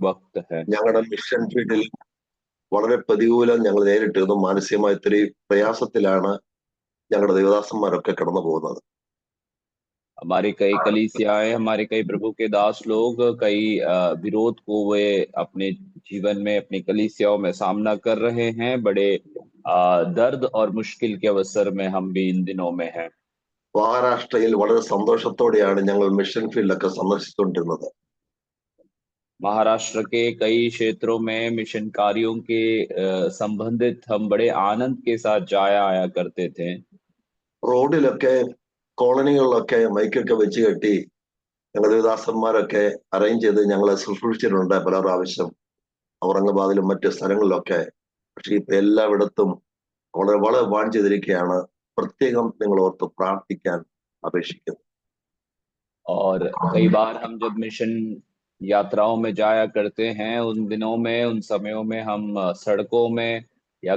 वक्त है। ഞങ്ങളുടെ മിഷൻ ഫീൽഡിൽ വളരെ പ്രതികൂലം ഞങ്ങൾ നേരിട്ടിരുന്നു. മാനസികമായ ഇത്തിരി പ്രയാസത്തിലാണ് ഞങ്ങളുടെ ദേവദാസന്മാരൊക്കെ കടന്നു പോകുന്നത്. हमारी कई कलीसियाएं, हमारे कई प्रभु के दास लोग कई विरोध को वे अपने जीवन में, अपनी कलीसियाओं में सामना कर रहे हैं। बड़े दर्द और मुश्किल के अवसर में हम भी इन दिनों में हैं। മഹാരാഷ്ട്രയിൽ വളരെ സന്തോഷത്തോടെയാണ് ഞങ്ങൾ മിഷൻ ഫീൽഡൊക്കെ സന്ദർശിച്ചുകൊണ്ടിരുന്നത്. महाराष्ट्र के कई क्षेत्रों में मिशन कार्यों के संबंधित हम बड़े आनंद के साथ जाया आया करते थे। റോഡിലൊക്കെ കോളനികളിലൊക്കെ മൈക്കൊക്കെ വെച്ച് കെട്ടി ഞങ്ങളുടെ ദേവദാസന്മാരൊക്കെ അറേഞ്ച് ചെയ്ത് ഞങ്ങളെ ശുശ്രൂഷിച്ചിട്ടുണ്ട് പല പ്രാവശ്യം, ഔറംഗാബാദിലും മറ്റു സ്ഥലങ്ങളിലൊക്കെ. പക്ഷെ ഇപ്പൊ എല്ലായിടത്തും വളരെ വളരെ വാൺ ചെയ്തിരിക്കുകയാണ്. പ്രത്യേകം നിങ്ങൾ ഓർത്ത് പ്രാർത്ഥിക്കാൻ അപേക്ഷിക്കുന്നു. और कई बार हम जब मिशन यात्राओं में जाया करते हैं, उन दिनों में, उन समयों में हम सड़कों में या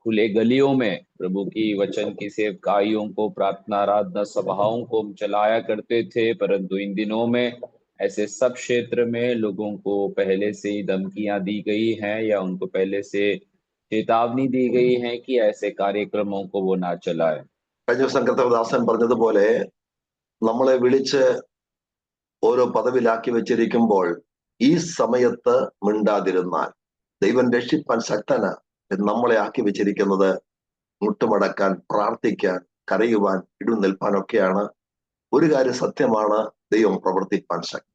खुले गलियों में प्रभु की वचन की सेवकाइयों को, प्रार्थना आराधना सभाओं को हम चलाया करते थे। परंतु इन दिनों में ऐसे सब क्षेत्र में लोगों को पहले से ही धमकियां दी गई हैं या उनको पहले से चेतावनी दी गई है कि ऐसे कार्यक्रमों को वो ना चलाए। കഴിഞ്ഞ ദിവസം കർത്തവദാസൻ പറഞ്ഞതുപോലെ നമ്മളെ വിളിച്ച് ഓരോ പദവിയിലാക്കി വെച്ചിരിക്കുമ്പോൾ ഈ സമയത്ത് മിണ്ടാതിരുന്നാൽ ദൈവം രക്ഷിപ്പാൻ ശക്തന നമ്മളെ ആക്കി വെച്ചിരിക്കുന്നത് മുട്ടുമടക്കാൻ, പ്രാർത്ഥിക്കാൻ, കരയുവാൻ, ഇടുനിൽപ്പാനൊക്കെയാണ്. ഒരു കാര്യം സത്യമാണ്, ദൈവം പ്രവർത്തിപ്പാൻ ശക്തി.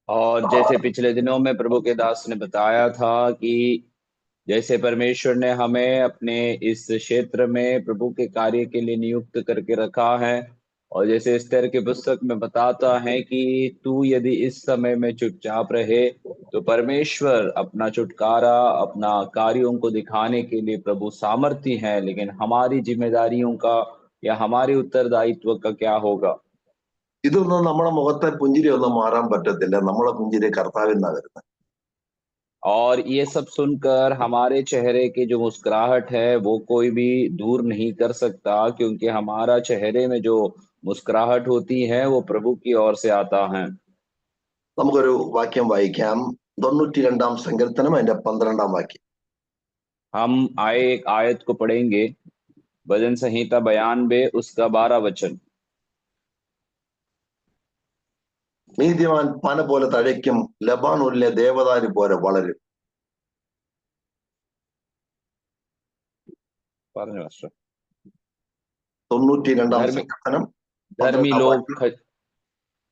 और जैसे पिछले दिनों में प्रभु के दास ने बताया था कि जैसे परमेश्वर ने हमें अपने इस क्षेत्र में प्रभु के कार्य के लिए नियुक्त करके रखा है, और जैसे एस्तेर की पुस्तक में बताता है कि तू यदि इस समय में चुपचाप रहे तो परमेश्वर अपना छुटकारा, अपना कार्यों को दिखाने के लिए प्रभु सामर्थी है। लेकिन हमारी जिम्मेदारियों का या हमारे उत्तरदायित्व का क्या होगा? ഇതൊന്നും നമ്മുടെ മുഖത്തെ പുഞ്ചിരി ഒന്നും മാറാൻ പറ്റത്തില്ല. നമ്മളെ പുഞ്ചിരി കർത്താവിന്നാ വരുന്നത്. और ये सब सुनकर हमारे चेहरे की जो मुस्कुराहट है वो कोई भी दूर नहीं कर सकता, क्योंकि हमारा चेहरे में जो मुस्कुराहट होती है वो प्रभु की ओर से आता है। നമുക്കൊരു വാക്യം വായിക്കാം. 92 സങ്കീർത്തനം അതിന്റെ 12 വാക്യം. हम आए एक आयत को पढ़ेंगे, भजन संहिता 92 उसका 12 वचन। നീതിമാൻ പന പോലെ തഴയ്ക്കും, ലബാനൂരിലെ ദേവദാരു പോലെ വളരും. പറഞ്ഞു മാസ്റ്റർ। 92 സങ്കീർത്തനം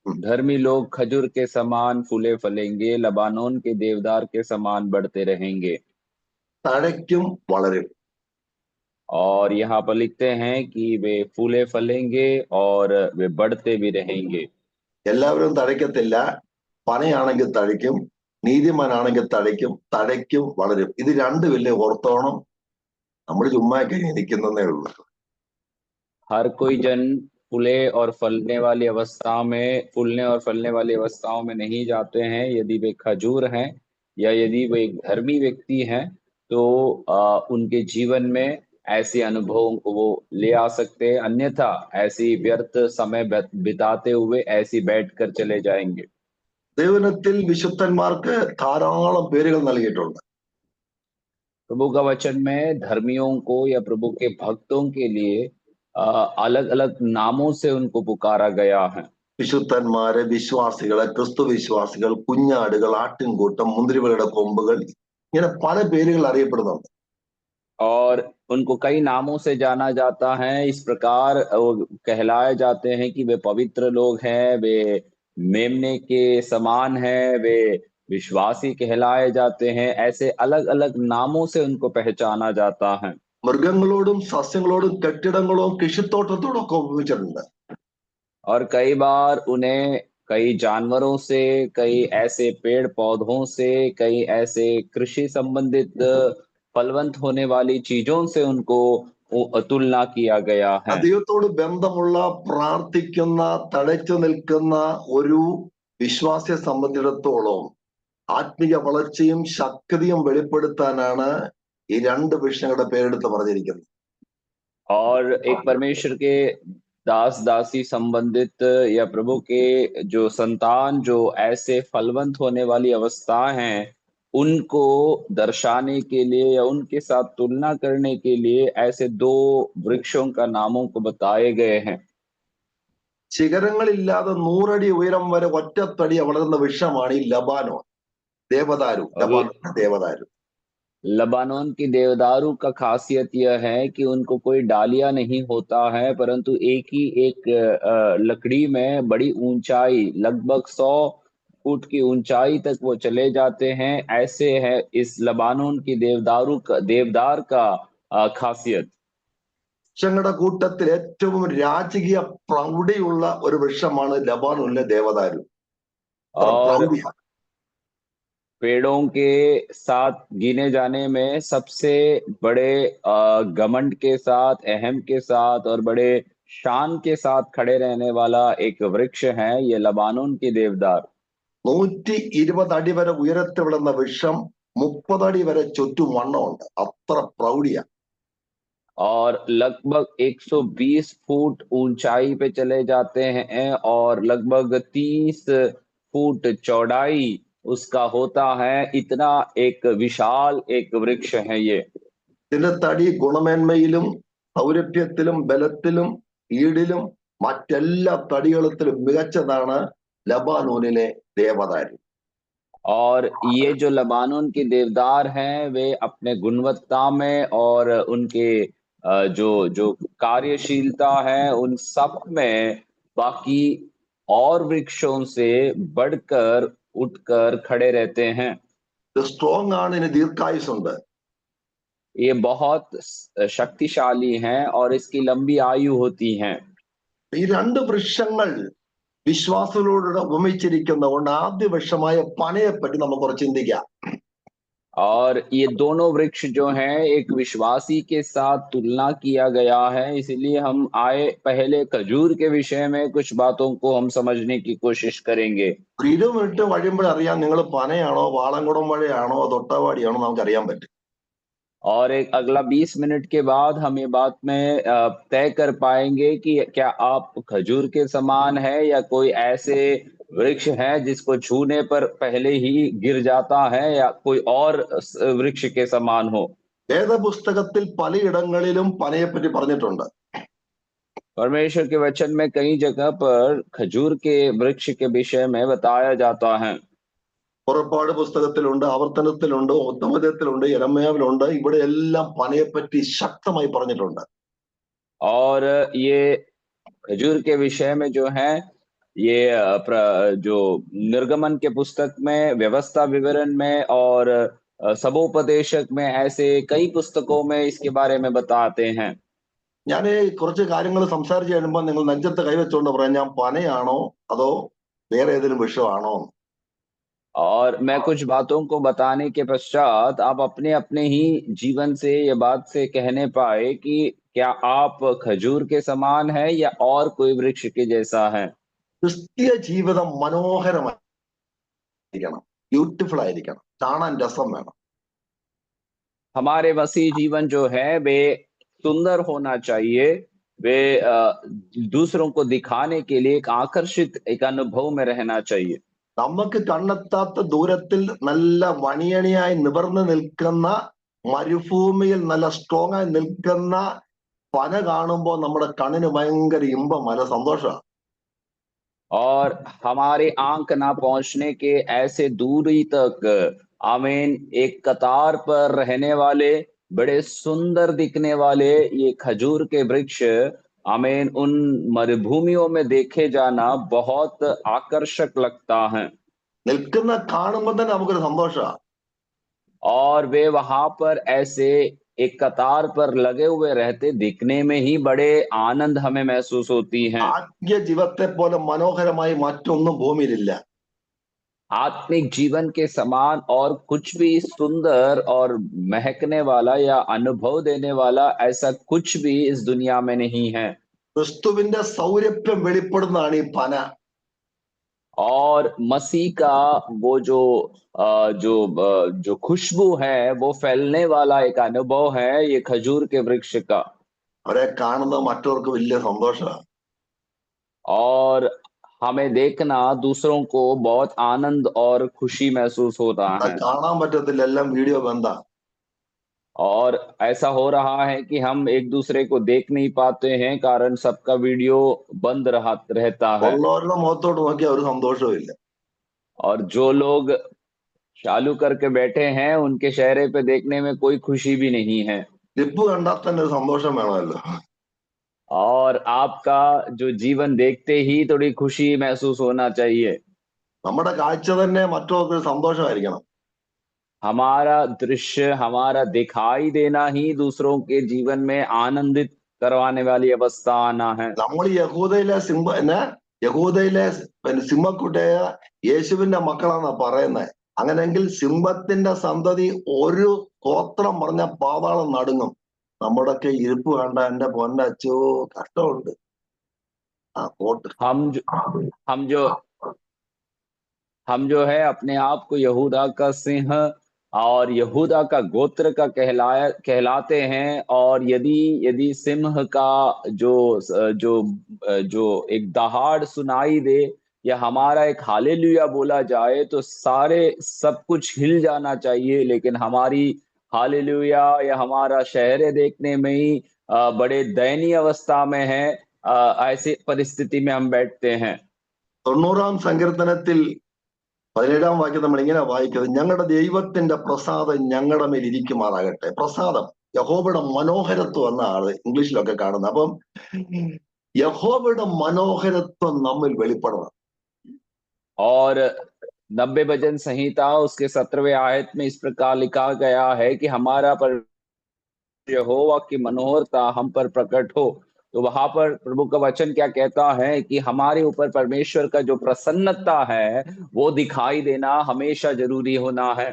धर्मी लोग खजूर के समान फूले फलेंगे, लबानोन के देवदार के समान बढ़ते रहेंगे। തഴയ്ക്കും വളരും. और यहाँ पर लिखते हैं कि वे फूले फलेंगे और वे बढ़ते भी रहेंगे। എല്ലാവരും തഴയ്ക്കത്തില്ല. പനയാണെങ്കിൽ തഴയ്ക്കും, നീതിമാനാണെങ്കിൽ തഴയ്ക്കും, തഴയ്ക്കും വളരും. ഇത് രണ്ടും വലിയ ഓർത്തോണം. നമ്മൾ ചുമ്മാ ഇരിക്കുന്നേ ഉള്ളൂ. हर कोई जन फूलने और फलने वाली अवस्थाओं में नहीं जाते हैं। यदि वे खजूर हैं या यदि वे एक धर्मी व्यक्ति हैं तो उनके जीवन में ऐसे अनुभवों को वो ले आ सकते हैं, अन्यथा ऐसी व्यर्थ समय बिताते हुए ऐसी बैठकर चले जाएंगे। ദൈവത്തിൽ വിശുദ്ധന്മാർക്ക് ധാരാളം പേരുകൾ നൽകിയിട്ടുണ്ട്. प्रभु का वचन में धर्मियों को या प्रभु के भक्तों के लिए अलग अलग नामों से उनको पुकारा गया है। വിശുദ്ധന്മാരെ, വിശ്വാസികളെ, ക്രിസ്തു വിശ്വാസികൾ, കുഞ്ഞാടുകൾ, ആട്ടിൻകൂട്ടം, മുന്തിരിവള്ളിയുടെ കൊമ്പുകൾ, ഇങ്ങനെ പല പേരുകൾ അറിയപ്പെടുന്നുണ്ട്. और उनको कई नामों से जाना जाता है। इस प्रकार कहलाए जाते हैं कि वे पवित्र लोग हैं, वे मेमने के समान हैं, वे विश्वासी कहलाए जाते हैं। ऐसे अलग अलग नामों से उनको पहचाना जाता है। മൃഗങ്ങളോടും സസ്യങ്ങളോടും കെട്ടിടങ്ങളോടും കൃഷിത്തോട്ടത്തോടും ഒക്കെ ഉപയോഗിച്ചിട്ടുണ്ട്. और कई बार उन्हें कई जानवरों से, कई ऐसे पेड़ पौधों से, कई ऐसे कृषि संबंधित फलवंत होने वाली चीजों से उनको तुलना किया गया है। ദൈവത്തോട് ബന്ധമുള്ള, പ്രാർത്ഥിക്കുന്ന, തഴച്ചു നിൽക്കുന്ന ഒരു വിശ്വാസിയെ സംബന്ധിച്ചിടത്തോളം ആത്മീയ വളർച്ചയും ശക്തിയും വെളിപ്പെടുത്താനാണ് ഈ രണ്ട് വിഷയങ്ങളുടെ പേരെടുത്ത് പറഞ്ഞിരിക്കുന്നത്. और एक परमेश्वर के दास दासी संबंधित या प्रभु के जो संतान जो ऐसे फलवंत होने वाली अवस्था हैं, उनको दर्शाने के लिए या उनके साथ तुलना करने के लिए ऐसे दो वृक्षों का नामों को बताए गए हैं। ശിഖരങ്ങളില്ലാതെ 100 അടി ഉയരം വരെ ഒറ്റത്തടി വളരുന്ന വൃക്ഷമാണ് ഈ ലബാനോൻ. ദേവദാരു, और ലബാനോൻ ദേവദാരു. लबानोन की देवदारू का खासियत यह है कि उनको कोई डालियाँ नहीं होता है, परंतु एक ही एक लकड़ी में बड़ी ऊंचाई लगभग 100 फुट की ऊंचाई तक वो चले जाते हैं। ऐसे है इस लबानोन की देवदार का खासियत। വൃക്ഷങ്ങളുടെ കൂട്ടത്തിൽ ഏറ്റവും രാജകീയ പ്രൗഢിയുള്ള ഒരു വൃക്ഷമാണ് ലബാനോനിലെ ദേവദാരു. അത്ര और പ്രൗഢിയാണ്. पेड़ों के साथ गिने जाने में सबसे बड़े घमंड के साथ, अहम के साथ और बड़े शान के साथ खड़े रहने वाला एक वृक्ष है ये लबानोन की देवदार। 120 അടി വരെ ഉയരത്തിൽ വിടുന്ന വൃക്ഷം 30 അടി വരെ ചുറ്റും വണ്ണമുണ്ട്. അത്ര പ്രൗഢിയാണ്. और लगभग 120 फुट ऊंचाई पे चले जाते हैं और लगभग 30 फुट चौड़ाई उसका होता है। इतना एक विशाल एक वृक्ष है ये। ഇതിന്റെ തടി ഗുണമേന്മയിലും സൗരഭ്യത്തിലും ബലത്തിലും ഈടിലും മറ്റെല്ലാ തടികളത്തിലും മികച്ചതാണ് ലബാനോനിലെ ദേവദാരു. और ये जो लबानोन के देवदार हैं वे अपने गुणवत्ता में और उनके जो जो कार्यशीलता है उन सब में बाकी और वृक्षों से बढ़कर उठकर खड़े रहते हैं। ഇത് സ്ട്രോങ് ആണ്, ഇതിന് ദീർഘായുസുണ്ട്. ये बहुत शक्तिशाली हैं और इसकी लंबी आयु होती हैं। ഈ രണ്ട് വൃക്ഷങ്ങൾ വിശ്വാസത്തിലൂടെ ഉപമിച്ചിരിക്കുന്നതുകൊണ്ട് ആദ്യ വൃക്ഷമായ പനയെപ്പറ്റി നമുക്ക് കുറച്ച് ചിന്തിക്കാം. और ये दोनों वृक्ष जो हैं एक विश्वासी के साथ तुलना किया गया है, इसलिए हम आए पहले खजूर के विषय में कुछ बातों को हम समझने की कोशिश करेंगे। ഒരു 20 മിനിറ്റ് കഴിയുമ്പോഴറിയാം നിങ്ങൾ പനയാണോ വാളംകുളം വാഴയാണോ തൊട്ടവാടിയാണോ നമുക്ക് അറിയാൻ പറ്റും. और एक अगला 20 मिनट के बाद हम ये बात में तय कर पाएंगे कि क्या आप खजूर के समान है या कोई ऐसे वृक्ष है जिसको छूने पर पहले ही गिर जाता है या कोई और वृक्ष के समान हो। വേദപുസ്തകത്തിൽ പലയിടങ്ങളിലും പനയെപ്പറ്റി പറഞ്ഞിട്ടുണ്ട്. परमेश्वर के वचन में कई जगह पर खजूर के वृक्ष के विषय में बताया जाता है। പുറപ്പാട് പുസ്തകത്തിലുണ്ട്, ആവർത്തനത്തിലുണ്ട്, ഉത്തമതത്തിലുണ്ട്, യെരമ്യാവിലുണ്ട്. ഇവിടെ എല്ലാം പനയെപ്പറ്റി ശക്തമായി പറഞ്ഞിട്ടുണ്ട്. और ये खजूर के विषय में जो है ये जो निर्गमन के पुस्तक में, व्यवस्था विवरण में और सबोपदेशक में ऐसे कई पुस्तकों में इसके बारे में बताते हैं। ഞാൻ കുറച്ച് കാര്യങ്ങൾ സംസാരിച്ച് കഴിയുമ്പോൾ നിങ്ങൾ നെഞ്ചത്ത് കൈവച്ചുകൊണ്ട് പറയാം, ഞാൻ പനയാണോ അതോ വേറെ ഏതെങ്കിലും വൃക്ഷമാണോ. और मैं कुछ बातों को बताने के पश्चात आप अपने अपने ही जीवन से ये बात से कहने पाए कि क्या आप खजूर के समान है या और कोई वृक्ष के जैसा है। ക്രിസ്തീയ ജീവിതം മനോഹരമായിരിക്കണം, ബ്യൂട്ടിഫുൾ ആയിരിക്കണം, കാണാൻ രസം വേണം. हमारे मसीह जीवन जो है वे सुंदर होना चाहिए। वे दूसरों को दिखाने के लिए एक आकर्षित एक अनुभव में रहना चाहिए। നമുക്ക് കണ്ണെത്താത്ത ദൂരത്തിൽ നല്ല വണിയണിയായി നിവർന്നു നിൽക്കുന്ന മരുഭൂമിയിൽ നല്ല സ്ട്രോങ് ആയി നിൽക്കുന്ന പന കാണുമ്പോൾ നമ്മുടെ കണ്ണിന് ഭയങ്കര ഇമ്പം, നല്ല സന്തോഷമാണ്. और हमारे आंख ना पहुंचने के ऐसे दूरी तक आमीन एक कतार पर रहने वाले बड़े सुंदर दिखने वाले ये खजूर के वृक्ष आमीन उन मरुभूमियों में देखे जाना बहुत आकर्षक लगता है। നിൽക്കുന്ന കാണുമ്പോൾ തന്നെ നമുക്കൊരു സന്തോഷമാണ്. और वे वहां पर ऐसे एक कतार पर लगे हुए रहते दिखने में ही बड़े आनंद हमें महसूस होती हैं। ആത്മീയ ജീവിതത്തെ പോലെ മനോഹരമായി മറ്റൊന്നും ഭൂമിയിലില്ല. आत्मिक जीवन के समान और कुछ भी सुंदर और महकने वाला या अनुभव देने वाला ऐसा कुछ भी इस दुनिया में नहीं है। ക്രിസ്തുവിന്റെ സൗരഭ്യം വെളിപ്പെടുന്നതാണ് ഈ പന. और मसीह का वो जो खुशबू है वो फैलने वाला एक अनुभव है ये खजूर के वृक्ष का। അവരെ കാണുന്നത് മറ്റവർക്ക് വലിയ സന്തോഷമാണ്. और हमें देखना दूसरों को बहुत आनंद और खुशी महसूस होता അത് है। കാണാൻ പറ്റത്തില്ല, എല്ലാം വീഡിയോ ബന്ധാ. और ऐसा हो रहा है कि हम एक दूसरे को देख नहीं पाते हैं, कारण सबका वीडियो बंद रहता है। ഉള്ളവരുടെ മുഖത്തോട്ട് നോക്കിയാൽ ഒരു സന്തോഷവും ഇല്ല. और जो लोग चालू करके बैठे हैं, उनके चेहरे पे देखने में कोई खुशी भी नहीं है। ലിപ്പ് കണ്ടാൽ തന്നെ ഒരു സന്തോഷം വേണമല്ലോ. और आपका जो जीवन देखते ही थोड़ी खुशी महसूस होना चाहिए। നമ്മുടെ കാഴ്ച തന്നെ മറ്റവർക്ക് ഒരു സന്തോഷമായിരിക്കണം. हमारा दृश्य, हमारा दिखाई देना ही दूसरों के जीवन में आनंदित करवाने वाली अवस्था आना है। നമ്മൾ യഹൂദയിലെ യഹൂദയിലെ സിംഹക്കുട്ടിയെ യേശുവിന്റെ മക്കളാന്നാ പറയുന്നത്. അങ്ങനെങ്കിൽ സിംഹത്തിന്റെ സന്തതി ഒരു ഗോത്രം പറഞ്ഞ പാതാളം നടുങ്ങും. നമ്മുടെയൊക്കെ ഇരിപ്പ് കണ്ട എന്റെ പൊന്നച്ചോ കഷ്ടമുണ്ട്. ആ കോട്ട്. हम जो हम जो हम जो है अपने आप को यहूदा का सिंह और यहूदा का गोत्र का कहलाते हैं। और यदि यदि सिंह का जो एक दहाड़ सुनाई दे या हमारा एक हालेलुया बोला जाए तो सारे सब कुछ हिल जाना चाहिए, लेकिन हमारी हालेलुया या हमारा शहर देखने में ही बड़े दयनीय अवस्था में है। ऐसी परिस्थिति में हम बैठते हैं। 90-ാം സങ്കീർത്തനത്തിൽ 17-ാം വാക്യം നമ്മൾ ഇങ്ങനെ വായിക്കുന്നത്, ഞങ്ങളുടെ ദൈവത്തിന്റെ പ്രസാദം ഞങ്ങളുടെ മേൽ ഇരിക്കുമാറാകട്ടെ. പ്രസാദം, യഹോവയുടെ മനോഹരത്വം എന്നാണ് ഇംഗ്ലീഷിലൊക്കെ കാണുന്നത്. അപ്പം യഹോവയുടെ മനോഹരത്വം നമ്മിൽ വെളിപ്പെടണം. और 90 भजन संहिता उसके 17वें आयत में इस प्रकार लिखा गया है कि हमारा पर यहोवा की मनोहरता हम पर प्रकट हो। तो वहां पर प्रभु का वचन क्या कहता है कि हमारे ऊपर परमेश्वर का जो प्रसन्नता है वो दिखाई देना हमेशा जरूरी होना है।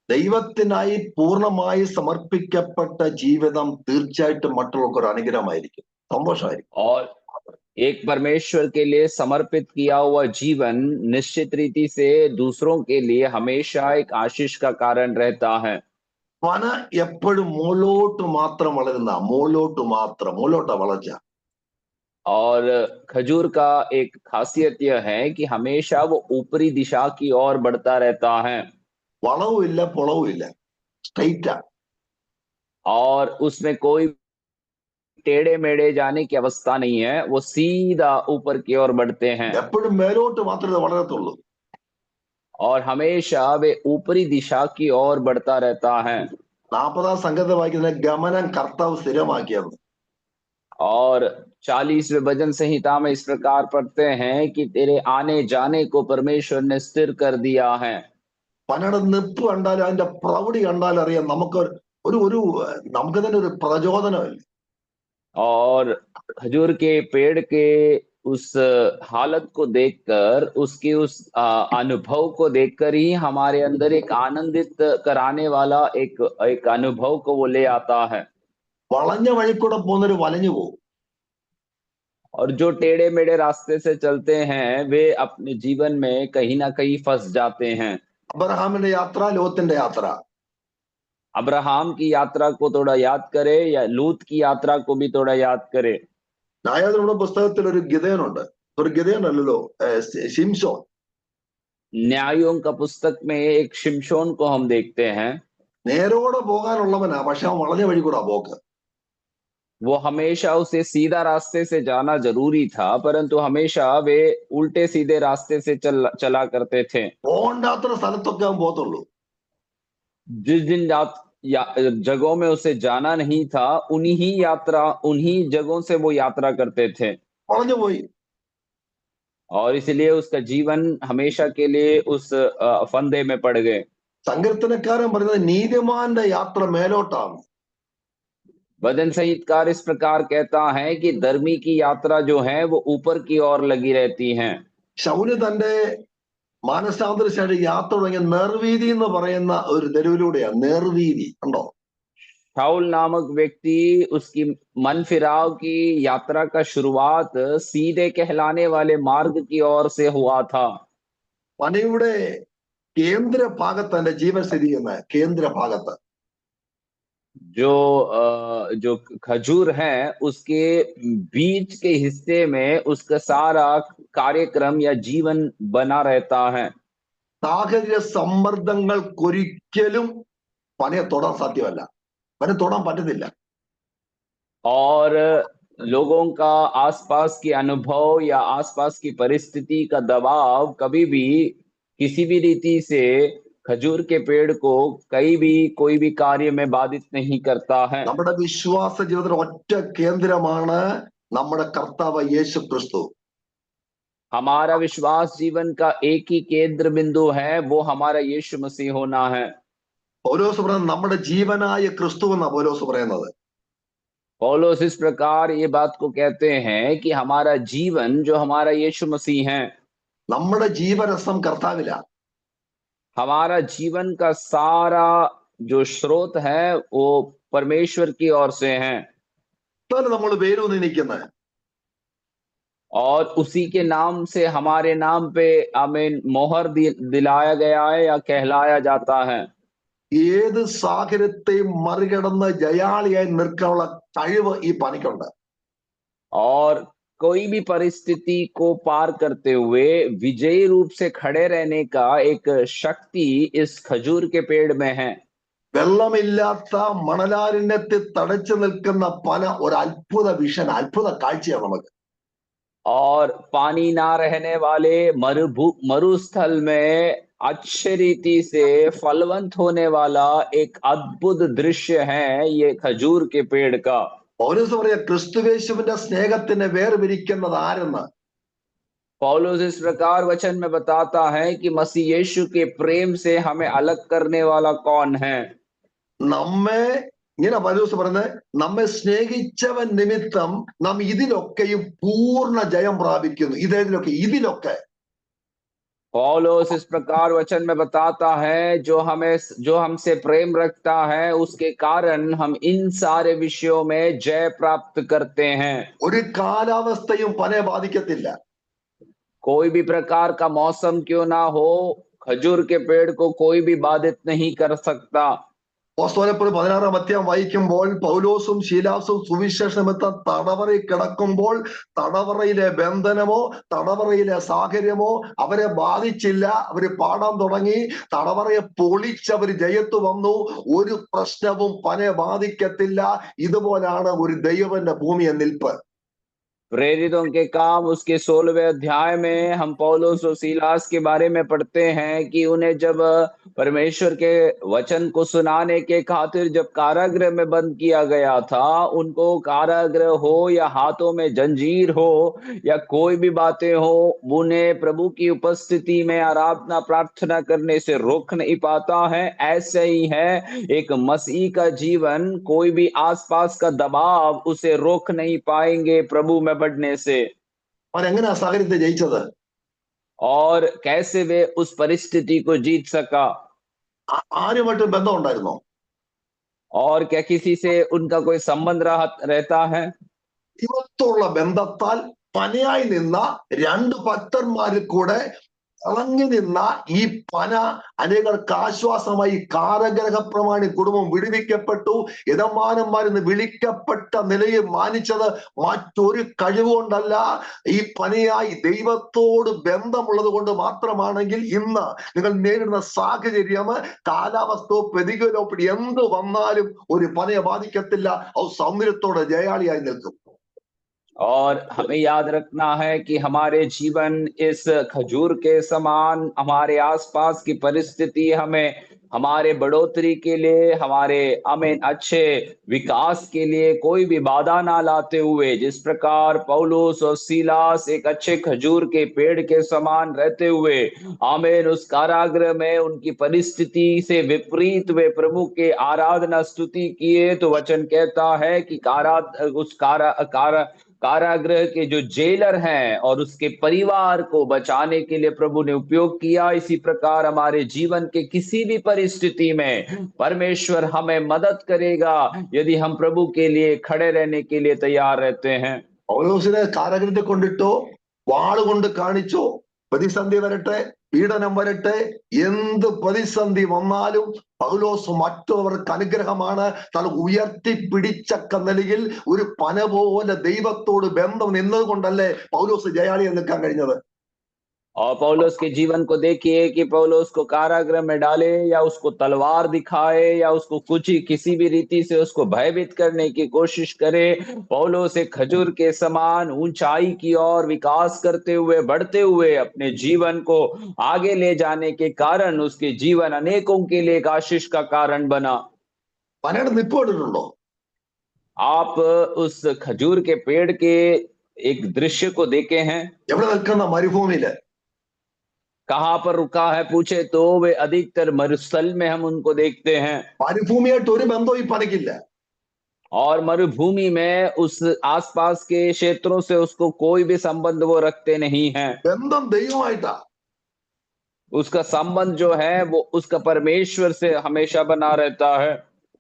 ദൈവത്തിനായി പൂർണ്ണമായി സമർപ്പിക്കപ്പെട്ട ജീവിതം തീർച്ചയായിട്ടും മറ്റുള്ളവർക്ക് ഒരു അനുഗ്രഹമായിരിക്കും, സന്തോഷമായിരിക്കും. और एक परमेश्वर के लिए समर्पित किया हुआ जीवन निश्चित रीति से दूसरों के लिए हमेशा एक आशीष का कारण रहता है। പന എപ്പോഴും മുകളിലോട്ട് മാത്രം വളരുന്ന, മുകളിലോട്ടാ വളർച്ച. और खजूर का एक खासियत यह है कि हमेशा वो ऊपरी दिशा की ओर बढ़ता रहता है। വളവും ഇല്ല പൊളവും ഇല്ല, സ്ട്രെയിറ്റാ. और उसमें कोई टेढ़े मेढ़े जाने की अवस्था नहीं है, वो सीधा ऊपर की ओर बढ़ते हैं। എപ്പോഴും മേലോട്ട് മാത്രമേ വളരത്തുള്ളൂ. और हमेशा वे ऊपरी दिशा की ओर बढ़ता रहता है। 40-ാം സംഘത്തെ വായിക്കുന്നത് ഗമനം കർത്താവ് സ്ഥിരമാക്കിയത്. और 40वें भजन संहिता में इस प्रकार पढ़ते हैं कि तेरे आने जाने को परमेश्वर ने स्थिर कर दिया है। പനയുടെ നിപ്പ് കണ്ടാലും അതിന്റെ പ്രൗഢി കണ്ടാലും അറിയാം നമുക്ക് ഒരു ഒരു നമുക്ക് തന്നെ ഒരു പ്രചോദനമല്ലേ. और खजूर के पेड़ के उस हालत को देखकर, उसके उस अनुभव को देखकर ही हमारे अंदर एक आनंदित कराने वाला एक एक अनुभव को वो ले आता है। വളഞ്ഞ വഴി കൂടെ പോകുന്നൊരു വലഞ്ഞു പോകും. और जो टेढ़े मेढ़े रास्ते से चलते हैं वे अपने जीवन में कहीं ना कहीं फंस जाते हैं। അബ്രഹാമിന്റെ യാത്ര, ലോത്തിന്റെ യാത്ര. अब्राहम की यात्रा को थोड़ा याद करे या लूत की यात्रा को भी थोड़ा याद करे। ന്യായാധിപരുടെ പുസ്തകത്തിൽ ഒരു ഗിദയോനുണ്ട്, ഒരു ഗിദയോനല്ലല്ലോ, ശിംശോൻ. न्यायों का पुस्तक में एक शिमशोन को हम देखते हैं। നേരോടെ പോകാനുള്ളവനാ, പക്ഷെ അവൻ വളഞ്ഞ വഴി കൂടാ പോക്ക്. वो हमेशा उसे सीधा रास्ते से जाना जरूरी था, परंतु हमेशा वे उल्टे सीधे रास्ते से चला करते थे। പോകണ്ടാത്ത സ്ഥലത്തൊക്കെ അവൻ പോകത്തുള്ളൂ. जिस जिन जगहों में उसे जाना नहीं था, उन्हीं जगहों से वो यात्रा करते थे। വളഞ്ഞു പോയി. और इसलिए उसका जीवन हमेशा के लिए उस फंदे में पड़ गए। സങ്കീർത്തനക്കാരൻ പറയുന്നത് നീതിമാന്റെ യാത്ര മേലോട്ടാണ്. भजन संगीतकार इस प्रकार कहता है कि धर्मी की यात्रा जो है वो ऊपर की ओर लगी रहती है। ശൗല് തന്റെ മാനസാന്തരശേഷം യാത്ര തുടങ്ങിയ നേർവീതി എന്ന് പറയുന്ന ഒരു തെരുവിലൂടെയാ. നേർവീതി ഉണ്ടോ? शाऊल नामक व्यक्ति उसकी मन फिराव की यात्रा का शुरुआत सीधे कहलाने वाले मार्ग की ओर से हुआ था। പനയുടെ കേന്ദ്ര ഭാഗത്ത് തന്റെ ജീവൻ സ്ഥിതി ചെയ്യുന്ന കേന്ദ്ര ഭാഗത്ത്. जो खजूर है उसके बीच के हिस्से में उसका सारा कार्यक्रम या जीवन बना रहता है। സാഹചര്യ സമ്മർദ്ദങ്ങൾക്കൊരിക്കലും പനയെ തൊടാൻ സാധ്യമല്ല, പനയെ തൊടാൻ പറ്റത്തില്ല. और लोगों का आसपास के अनुभव या आसपास की परिस्थिति का दबाव कभी भी किसी भी रीति से खजूर के पेड़ को कहीं भी कोई भी कार्य में बाधित नहीं करता है। നമ്മുടെ വിശ്വാസ ജീവിതത്തിന്റെ ഒറ്റ കേന്ദ്രമാണ് നമ്മുടെ കർത്താവ് യേശു ക്രിസ്തു. हमारा विश्वास जीवन का एक ही केंद्र बिंदु है, वो हमारा यीशु मसीह होना है। പൗലോസ് പറയുന്നത് നമ്മുടെ ജീവനായ ക്രിസ്തു എന്നാ പൗലോസ് പറയുന്നത്. पौलुस इस प्रकार ये बात को कहते हैं कि हमारा जीवन जो हमारा यीशु मसीह है, നമ്മുടെ ജീവരസം കർത്താവില. हमारा जीवन का सारा जो स्रोत है वो परमेश्वर की ओर से है നമ്മൾ വേരൂന്നി നിൽക്കുന്നത്. और उसी के नाम से हमारे नाम पे आमीन मोहर दिलाया गया है या कहलाया जाता है। ഏത് സാഹചര്യത്തെയും മറികടന്ന് ജയാളിയായി നിൽക്കാനുള്ള കഴിവ് ഈ പനിക്കുണ്ട്. और कोई भी परिस्थिति को पार करते हुए विजयी रूप से खड़े रहने का एक शक्ति इस खजूर के पेड़ में है। വെള്ളമില്ലാത്ത മണലാരണ്യത്തിൽ തടച്ചു നിൽക്കുന്ന പന ഒരു അത്ഭുത വിഷൻ, അത്ഭുത കാഴ്ചയാണ് നമുക്ക്. और पानी ना रहने वाले मरुस्थल में अच्छे रीति से फलवंत होने वाला एक अद्भुत दृश्य है ये खजूर के पेड़ का। പൗലോസ് പറയാ ക്രിസ്തുവേശുവിന്റെ സ്നേഹത്തിനെ വേർപിരിക്കുന്നത് ആരെന്ന്. पौलुस इस प्रकार वचन में बताता है कि मसीह यीशु के प्रेम से हमें अलग करने वाला कौन है। നമ്മെ ഇങ്ങനെ പൗലോസ് പറയുന്നത്, നമ്മെ സ്നേഹിച്ചവൻ നിമിത്തം നാം ഇതിലൊക്കെയും പൂർണ്ണ ജയം പ്രാപിക്കുന്നു. ഇതിലൊക്കെ पौलुस इस प्रकार वचन में बताता है जो हमसे प्रेम रखता है उसके कारण हम इन सारे विषयों में जय प्राप्त करते हैं। ഒരു കാലാവസ്ഥയും പനയെ ബാധിക്കത്തില്ല. कोई भी प्रकार का मौसम क्यों ना हो, खजूर के पेड़ को कोई भी बाधित नहीं कर सकता। അപ്പോസ്തലപ്രവൃത്തി 16-ാം അധ്യായം വായിക്കുമ്പോൾ പൗലോസും ശീലാസും സുവിശേഷ നിമിത്തം തടവറയിൽ കിടക്കുമ്പോൾ തടവറയിലെ ബന്ധനമോ തടവറയിലെ സാഹചര്യമോ അവരെ ബാധിച്ചില്ല. അവര് പാടാൻ തുടങ്ങി, തടവറയെ പൊളിച്ചവര് ജയത്ത് വന്നു. ഒരു പ്രശ്നവും പനയെ ബാധിക്കത്തില്ല. ഇതുപോലാണ് ഒരു ദൈവന്റെ ഭൂമിയെ നിൽപ്പ്. प्रेरितों के काम उसके 16वें अध्याय में हम पौलुस और सीलास के बारे में पढ़ते हैं कि उन्हें जब परमेश्वर के वचन को सुनाने के खातिर जब कारागृह में बंद किया गया था, उनको कारागृह हो या हाथों में जंजीर हो या कोई भी बातें हो, उन्हें प्रभु की उपस्थिति में आराधना प्रार्थना करने से रोक नहीं पाता है। ऐसे ही है एक मसीह का जीवन, कोई भी आसपास का दबाव उसे रोक नहीं पाएंगे प्रभु में बढ़ने से। അവരെങ്ങനെയാ സാഹചര്യത്തെ ജയിച്ചത്? और कैसे वे उस परिस्थिति को जीत सका? ആരുമായിട്ടും ബന്ധം ഉണ്ടായിരുന്നോ? और क्या किसी से उनका कोई संबंध रहता है? ദൈവത്തോടുള്ള ബന്ധത്താൽ പനയായി നിന്ന രണ്ട് ഭക്തന്മാരിൽ കൂടെ ഇളങ്ങി നിന്ന ഈ പന അനേകർക്ക് ആശ്വാസമായി. കാരാഗൃഹ പ്രമാണി കുടുംബം വിടുവിക്കപ്പെട്ടു. യജമാനന്മാരെന്ന് വിളിക്കപ്പെട്ട നിലയിൽ മാനിച്ചത് മറ്റൊരു കഴിവുകൊണ്ടല്ല, ഈ പനയായി ദൈവത്തോട് ബന്ധമുള്ളത് കൊണ്ട് മാത്രമാണെങ്കിൽ ഇന്ന് നിങ്ങൾ നേരിടുന്ന സാഹചര്യം, കാലാവസ്ഥയോ പ്രതികൂലോ എന്ത് വന്നാലും ഒരു പനയെ ബാധിക്കത്തില്ല. അത് സൗന്ദര്യത്തോടെ ജയാളിയായി നിൽക്കും. और हमें याद रखना है कि हमारे जीवन इस खजूर के समान, हमारे आसपास की परिस्थिति हमें हमारे बढ़ोतरी के लिए, हमारे हमें अच्छे विकास के लिए कोई भी बाधा ना लाते हुए, जिस प्रकार पौलुस और सीलास एक अच्छे खजूर के पेड़ के समान रहते हुए आमीन उस कारागृह में उनकी परिस्थिति से विपरीत वे प्रभु के आराधना स्तुति किए, तो वचन कहता है कि कारागृह के जो जेलर हैं और उसके परिवार को बचाने के लिए प्रभु ने उपयोग किया। इसी प्रकार हमारे जीवन के किसी भी परिस्थिति में परमेश्वर हमें मदद करेगा यदि हम प्रभु के लिए खड़े रहने के लिए तैयार रहते हैं। പൗലോസിനെ കാരാഗൃഹത്തിൽ കൊണ്ടിട്ടോ, വാളുകൊണ്ട് കാണിച്ചോ, പ്രതിസന്ധി വരട്ടെ, പീഡനം വരട്ടെ, എന്ത് പ്രതിസന്ധി വന്നാലും പൗലോസ് മറ്റുള്ളവർക്ക് അനുഗ്രഹമാണ്. തല ഉയർത്തി പിടിച്ചക്ക നിലയിൽ ഒരു പന പോലെ ദൈവത്തോട് ബന്ധം നിന്നത് കൊണ്ടല്ലേ പൗലോസ് ജയാളിയെ നിൽക്കാൻ കഴിഞ്ഞത്. और पौलुस के जीवन को देखिए कि पौलुस को कारागृह में डाले या उसको तलवार दिखाए या उसको कुछ ही किसी भी रीति से उसको भयभीत करने की कोशिश करे, पौलुस एक खजूर के समान ऊंचाई की ओर विकास करते हुए बढ़ते हुए अपने जीवन को आगे ले जाने के कारण उसके जीवन अनेकों के लिए एक आशीष का कारण बना। പനയുടെ നിപ്പ് കണ്ടിട്ടുണ്ടോ? आप उस खजूर के पेड़ के एक दृश्य को देखे हैं? എവിടെ നിൽക്കുന്ന? മരുഭൂമിയില്. कहाँ पर रुका है पूछे तो वे अधिकतर मरुस्थल में हम उनको देखते हैं। മരുഭൂമിയായിട്ട് ഒരു ബന്ധവും ഈ പനയ്ക്കില്ല. और मरुभूमि में उस आसपास के क्षेत्रों से उसको कोई भी संबंध वो रखते नहीं हैं। ബന്ധം ദൈവമായിട്ടാ. उसका संबंध जो है वो उसका परमेश्वर से हमेशा बना रहता है।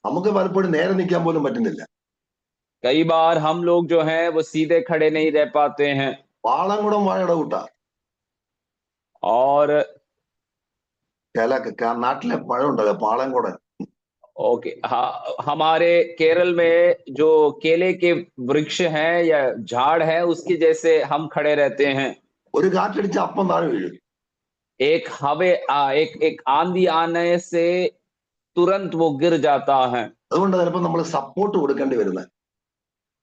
നമുക്ക് പലപ്പോഴും നേരെ നിൽക്കാൻ പോലും പറ്റുന്നില്ല. कई बार हम लोग जो हैं वो सीधे खड़े नहीं रह पाते हैं। പാളംകുടം വാഴയുടെ കൂട്ടാ. और നാട്ടിലെ പഴമുണ്ടല്ലോ പാളംകുടം. ओके, हाँ, हमारे केरल में जो केले के वृक्ष हैं या झाड़ है उसके जैसे हम खड़े रहते हैं। ഒരു കാറ്റടിച്ച് അപ്പം താഴെ വീഴും. एक एक आंधी आने से तुरंत वो गिर जाता है। അതുകൊണ്ട് ചിലപ്പോൾ നമ്മൾ സപ്പോർട്ട് കൊടുക്കേണ്ടി വരുന്നത്.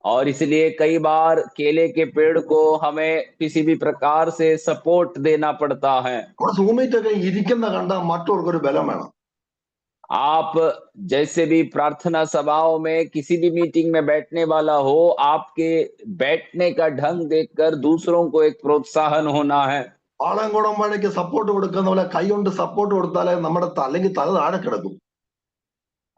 और इसलिए कई बार केले के पेड़ को हमें किसी भी प्रकार से सपोर्ट देना पड़ता है। നമ്മുടെ സൂമിറ്റൊക്കെ ഇരിക്കുന്ന കണ്ടാൽ മറ്റുള്ളവർക്കൊരു ബലം വേണം. आप जैसे भी प्रार्थना सभाओं में किसी भी मीटिंग में बैठने वाला हो, आपके बैठने का ढंग देखकर दूसरों को एक प्रोत्साहन होना है। പാളംകുടം വാഴയ്ക്ക് സപ്പോർട്ട് കൊടുക്കുന്ന പോലെ കൈ കൊണ്ട് സപ്പോർട്ട് കൊടുത്താലേ നമ്മുടെ അല്ലെങ്കിൽ തല താഴെ കിടക്കും.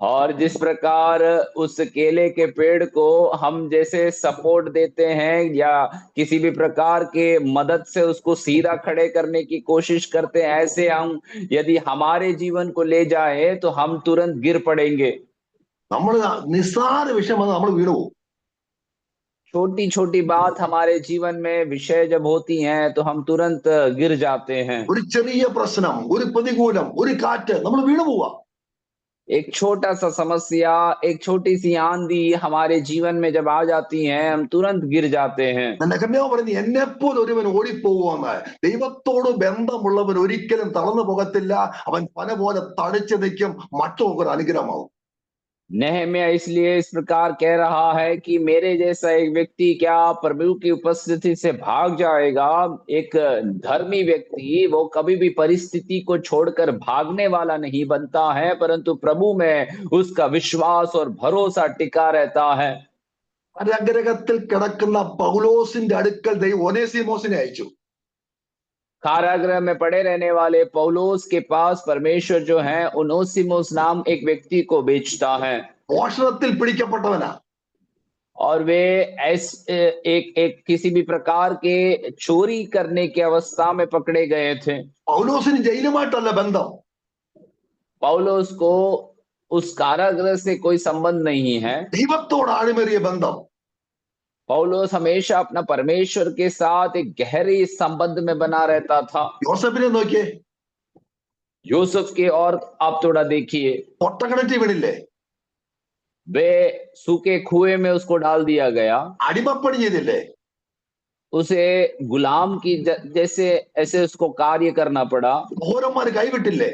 और जिस प्रकार उस केले के पेड़ को हम जैसे सपोर्ट देते हैं या किसी भी प्रकार के मदद से उसको सीधा खड़े करने की कोशिश करते हैं, ऐसे हम यदि हमारे जीवन को ले जाए तो हम तुरंत गिर पड़ेंगे। നമ്മൾ നിസ്സാര വിഷയം വന്ന് നമ്മൾ വീണു പോകും. छोटी छोटी बात हमारे जीवन में विषय जब होती हैं तो हम तुरंत गिर जाते हैं। ഒരു ചെറിയ പ്രശ്നം, ഒരു പ്രതികൂലം, ഒരു കാറ്റ്, നമ്മൾ വീണു പോവാ. एक छोटा सा समस्या, एक छोटी सी आंधी हमारे जीवन में जब आ जाती है हम तुरंत गिर जाते हैं। നെഹമ്യാവ് പറയുന്നത് എന്നെപ്പോലെ ഒരുവൻ ഓടിപ്പോകുമെന്ന്. ദൈവത്തോട് ബന്ധമുള്ളവൻ ഒരിക്കലും തളർന്നു പോകത്തില്ല. അവൻ പന പോലെ തടിച്ചു നിൽക്കും. മറ്റുള്ളവർക്ക് ഒരു അനുഗ്രഹമാവും. नेहम्या इसलिए इस प्रकार कह रहा है कि मेरे जैसा एक व्यक्ति क्या प्रभु की उपस्थिति से भाग जाएगा? एक धर्मी व्यक्ति वो कभी भी परिस्थिति को छोड़कर भागने वाला नहीं बनता है, परंतु प्रभु में उसका विश्वास और भरोसा टिका रहता है। കാരാഗൃഹത്തിൽ കിടക്കുന്ന പൗലോസിന്റെ അടുക്കൽ ദൈവം ഒനേസിമോസിനെ അയച്ചു. कारागृह में पड़े रहने वाले पौलोस के पास परमेश्वर जो है ओनेसिमुस नाम एक व्यक्ति को बेचता है। മോഷണത്തിൽ പിടിക്കപ്പെട്ടവനാ. और वे एक किसी भी प्रकार के चोरी करने की अवस्था में पकड़े गए थे। പൗലോസിന് ജയിലുമായിട്ടല്ല ബന്ധം. पौलोस को उस कारागृह से कोई संबंध नहीं है। ദൈവത്തോട് ആഴമേറിയ ബന്ധം. पौलोस हमेशा अपना परमेश्वर के साथ एक गहरे संबंध में बना रहता था। യോസഫിനെ നോക്കിയേ. यूसुफ की और आप थोड़ा देखिए, പൊട്ടക്കിണറ്റി വീണില്ലേ? वे सूखे कुएं में उसको डाल दिया गया। അടിമപ്പണി ചെയ്തില്ലേ? उसे गुलाम की जैसे ऐसे उसको कार्य करना पड़ा। സഹോദരന്മാര് കൈവിട്ടില്ലേ?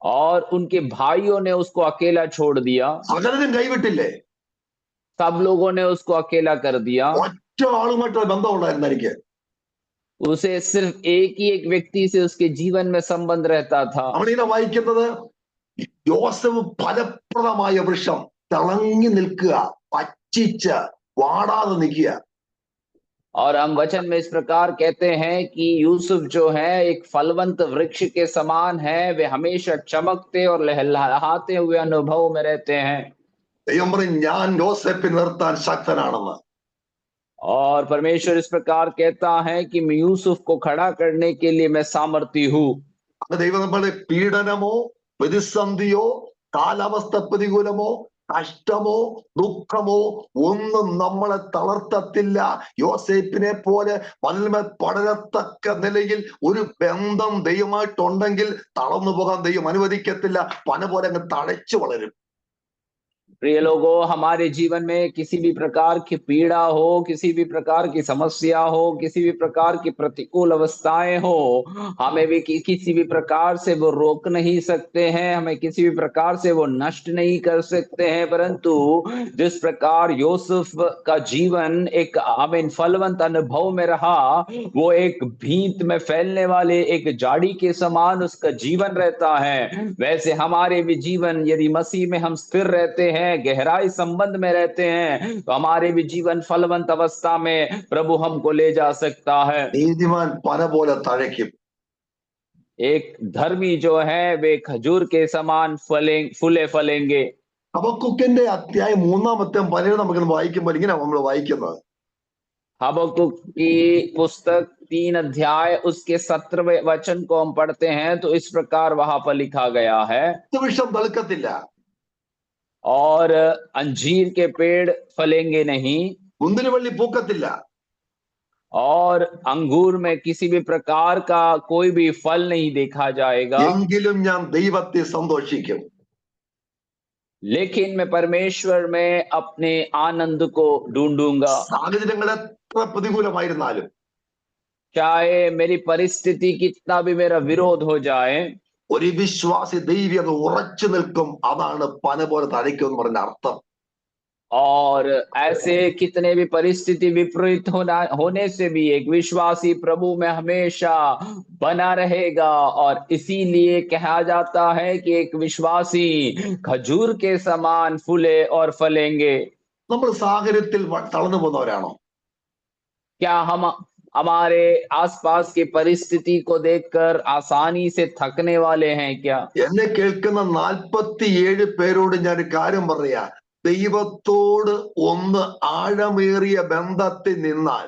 और उनके भाइयों ने उसको अकेला छोड़ दिया। സകലരും കൈവിട്ടില്ലേ? सब लोगों ने उसको अकेला कर दिया। ഒറ്റ ആളുമായിട്ടുള്ള ബന്ധമുണ്ടായിരുന്നു എനിക്ക്. उसे सिर्फ एक ही एक व्यक्ति से उसके जीवन में संबंध रहता था। നമ്മളിങ്ങനെ വായിക്കുന്നത് യോസഫ് ഫലപ്രദമായ വൃക്ഷം തിളങ്ങി നിൽക്കുക, പച്ചിച്ച് വാടാതെ നിൽക്കുക. और हम वचन में इस प्रकार कहते हैं कि यूसुफ जो है एक फलवंत वृक्ष के समान है, वे हमेशा चमकते और लहलहाते हुए अनुभव में रहते हैं। ദൈവം പറയും ഞാൻ യോസേഫിനെ നിർത്താൻ ശക്തനാണെന്ന്. और परमेश्वर इस प्रकार कहता है कि मैं यूसुफ को खड़ा करने के लिए मैं सामर्थी हूँ। ദൈവം നമ്മളെ പീഡനമോ പ്രതിസന്ധിയോ കാലാവസ്ഥ പ്രതികൂലമോ കഷ്ടമോ ദുഃഖമോ ഒന്നും നമ്മളെ തളർത്തത്തില്ല. യോസേപ്പിനെ പോലെ വന്മ പടരത്തക്ക നിലയിൽ ഒരു ബന്ധം ദൈവമായിട്ടുണ്ടെങ്കിൽ തളർന്നു പോകാൻ ദൈവം അനുവദിക്കത്തില്ല. പന പോലെ അങ്ങ് തഴച്ചു വളരും. प्रिय लोगों, हमारे जीवन में किसी भी प्रकार की पीड़ा हो, किसी भी प्रकार की समस्या हो, किसी भी प्रकार की प्रतिकूल अवस्थाएं हो, हमें भी किसी भी प्रकार से वो रोक नहीं सकते हैं, हमें किसी भी प्रकार से वो नष्ट नहीं कर सकते हैं। परंतु जिस प्रकार यूसुफ का जीवन एक फलवंत अनुभव में रहा, वो एक भीत में फैलने वाले एक झाड़ी के समान उसका जीवन रहता है, वैसे हमारे भी जीवन यदि मसीह में हम स्थिर रहते हैं, गहराई संबंध में रहते हैं, तो हमारे भी जीवन फलवंत अवस्था में प्रभु हमको ले जा सकता है। നീതിമാൻ പന പോലെ തഴയ്ക്കും. एक धर्मी जो है वे खजूर के समान फूले फलेंगे। ഹബക്കൂക്കിന്റെ അധ്യായം 3-ാം പലരും നമുക്കിന്ന് വായിക്കുമ്പോൾ ഇങ്ങനെ നമ്മൾ വായിക്കുന്നത്. हबक्कुक की पुस्तक 3 अध्याय उसके 17वें वचन को हम पढ़ते हैं तो इस प्रकार वहां पर लिखा गया है, വൃക്ഷം തളുക്കത്തില്ല, और अंजीर के पेड़ फलेंगे नहीं, മുന്തിരിവള്ളി പൂക്കത്തില്ല, और अंगूर में किसी भी प्रकार का कोई भी फल नहीं देखा जाएगा, എങ്കിലും ഞാൻ ദൈവത്തെ സന്തോഷിക്കും. लेकिन मैं परमेश्वर में अपने आनंद को ढूंढूंगा। സാഹചര്യങ്ങൾ എത്ര പ്രതികൂലമായിരുന്നാലും, चाहे मेरी परिस्थिति कितना भी मेरा विरोध हो जाए, ഒരു വിശ്വാസി ദൈവീയത ഉറച്ചു നിൽക്കും. അതാണ് പന പോലെ തഴയ്ക്കും എന്ന് പറഞ്ഞ അർത്ഥം. और ऐसे कितने भी परिस्थिति विपरीत होने से भी एक विश्वासी प्रभु में हमेशा बना रहेगा, और इसीलिए कहा जाता है कि एक विश्वासी खजूर के समान फूले और फलेंगे। നമ്മൾ സാഹചര്യത്തിൽ തളർന്നു പോകുന്നവരാണോ? क्या हम हमारे आसपास की परिस्थिति को देखकर आसानी से थकने वाले हैं क्या? എന്നെ കേൾക്കുന്ന 47 പേരോട് ഞാൻ ഒരു കാര്യം പറയാ. ദൈവത്തോട് ഒന്ന് ആഴമേറിയ ബന്ധത്തിൽ നിന്നാൽ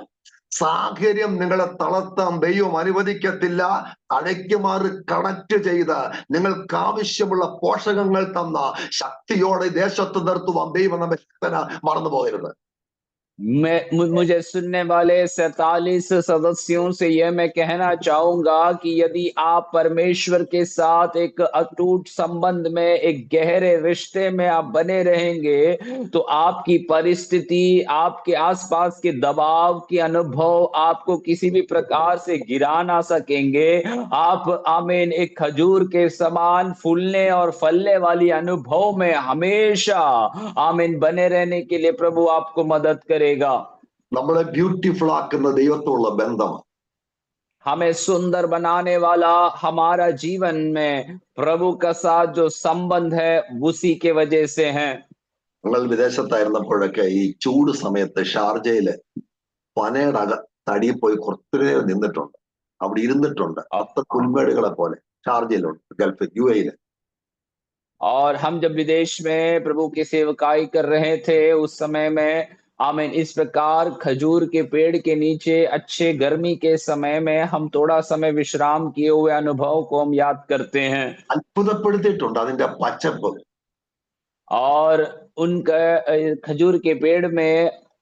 സാഹചര്യം നിങ്ങളെ തളർത്താൻ ദൈവം അനുവദിക്കത്തില്ല. തഴയ്ക്കുമാറ് കണക്ട് ചെയ്ത് നിങ്ങൾക്ക് ആവശ്യമുള്ള പോഷകങ്ങൾ തന്ന ശക്തിയോടെ ദേശത്ത് നിർത്തുവാൻ ദൈവം നമ്മെ ശക്തന മറന്നു പോകരുത്. मुझे सुनने वाले 47 सदस्यों से यह मैं कहना चाहूंगा कि यदि आप परमेश्वर के साथ एक अटूट संबंध में, एक गहरे रिश्ते में आप बने रहेंगे, तो आपकी परिस्थिति, आपके आसपास के दबाव के अनुभव आपको किसी भी प्रकार से गिरा ना सकेंगे। आप आमीन एक खजूर के समान फूलने और फलने वाली अनुभव में हमेशा आमीन बने रहने के लिए प्रभु आपको मदद करे। നമ്മളെ ബ്യൂട്ടിഫുൾ ആക്കുന്ന ദൈവത്തോടുള്ള ബന്ധമാണ്. हमें सुंदर बनाने वाला हमारा जीवन में प्रभु का साथ जो संबंध है उसी के वजह से है। ഞങ്ങൾ വിദേശത്തായിരുന്നപ്പോഴൊക്കെ ഈ ചൂട് സമയത്ത് ഷാർജയില് പനയുടെ തടിയിൽ പോയി കുറച്ചു നേരം നിന്നിട്ടുണ്ട്. അവിടെ ഇരുന്നിട്ടുണ്ട്. അത്ര പുൽമേടുകളെ പോലെ ഷാർജയിലുണ്ട്, ഗൾഫ് UAE-ല്. और हम जब विदेश में प्रभु की सेवकाई कर रहे थे उस समय में आमीन इस प्रकार खजूर के पेड़ के नीचे अच्छे गर्मी के समय में हम थोड़ा समय विश्राम किए हुए अनुभव को हम याद करते हैं। അത്ഭുതപ്പെടുത്തിയിട്ടുണ്ട് അതിന്റെ പച്ചപ്പ്. और उनका खजूर के पेड़ में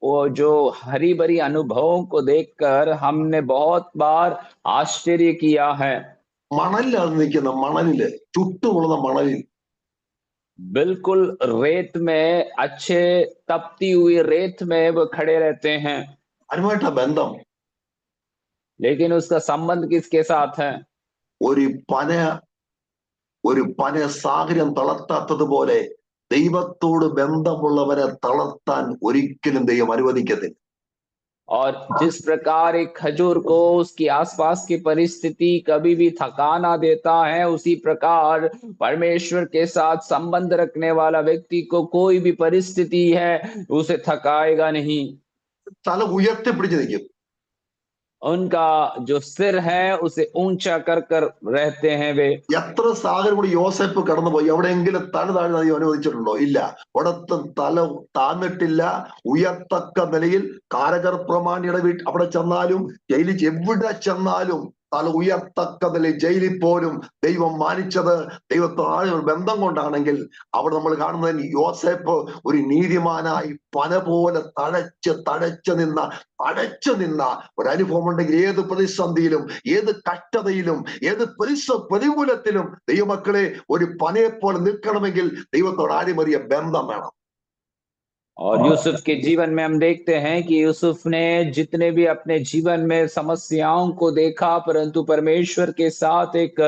वो जो हरी भरी अनुभवों को देखकर हमने बहुत बार आश्चर्य किया है। മണലിലാണ് നിൽക്കുന്ന, മണലില് ചുട്ടുപൊള്ളുന്ന മണലിൽ. बिल्कुल रेत में, अच्छे तपती हुई रेत में वो खड़े रहते हैं, അതിനുമായിട്ടാ ബന്ധം. लेकिन उसका संबंध किसके साथ है? ഒരു പന സാഹചര്യം തളർത്താത്തതുപോലെ ദൈവത്തോട് ബന്ധമുള്ളവരെ തളർത്താൻ ഒരിക്കലും ദൈവം അനുവദിക്കത്തില്ല. और जिस प्रकार एक खजूर को उसकी आसपास की परिस्थिति कभी भी थका ना देता है, उसी प्रकार परमेश्वर के साथ संबंध रखने वाला व्यक्ति को कोई भी परिस्थिति है उसे थकाएगा नहीं। തല ഉയർത്തിപ്പിടിച്ച് നിൽക്കും. उनका जो सिर है उसे ऊंचा कर कर रहते हैं वे। എത്ര സാഹചര്യം കൂടി യോസേപ്പ് കടന്നുപോയി. എവിടെയെങ്കിലും തല താഴ്ന്ന ദൈവം അനുവദിച്ചിട്ടുണ്ടോ? ഇല്ല. അവിടത്തെ തല താഴ്ന്നിട്ടില്ല. ഉയർത്തക്ക നിലയിൽ കാരകർ പ്രമാണിയുടെ അവിടെ ചെന്നാലും ജയിലിൽ എവിടെ ചെന്നാലും തല ഉയർത്തക്കതിൽ ജയിലിൽ പോലും ദൈവം മാനിച്ചത് ദൈവത്തോട് ഒരു ബന്ധം കൊണ്ടാണെങ്കിൽ അവിടെ നമ്മൾ കാണുന്നത് യോസേപ്പ് ഒരു നീതിമാനായി പന പോലെ തഴച്ചു നിന്ന ഒരനുഭവം ഉണ്ടെങ്കിൽ ഏത് പ്രതിസന്ധിയിലും ഏത് കഷ്ടതയിലും ഏത് പ്രതികൂലത്തിലും ദൈവമക്കളെ ഒരു പനയെ പോലെ നിൽക്കണമെങ്കിൽ ദൈവത്തോട് ആരുമറിയ ബന്ധം വേണം. और यूसुफ के जीवन में हम देखते हैं कि यूसुफ ने जितने भी अपने जीवन में समस्याओं को देखा, परंतु परमेश्वर के साथ एक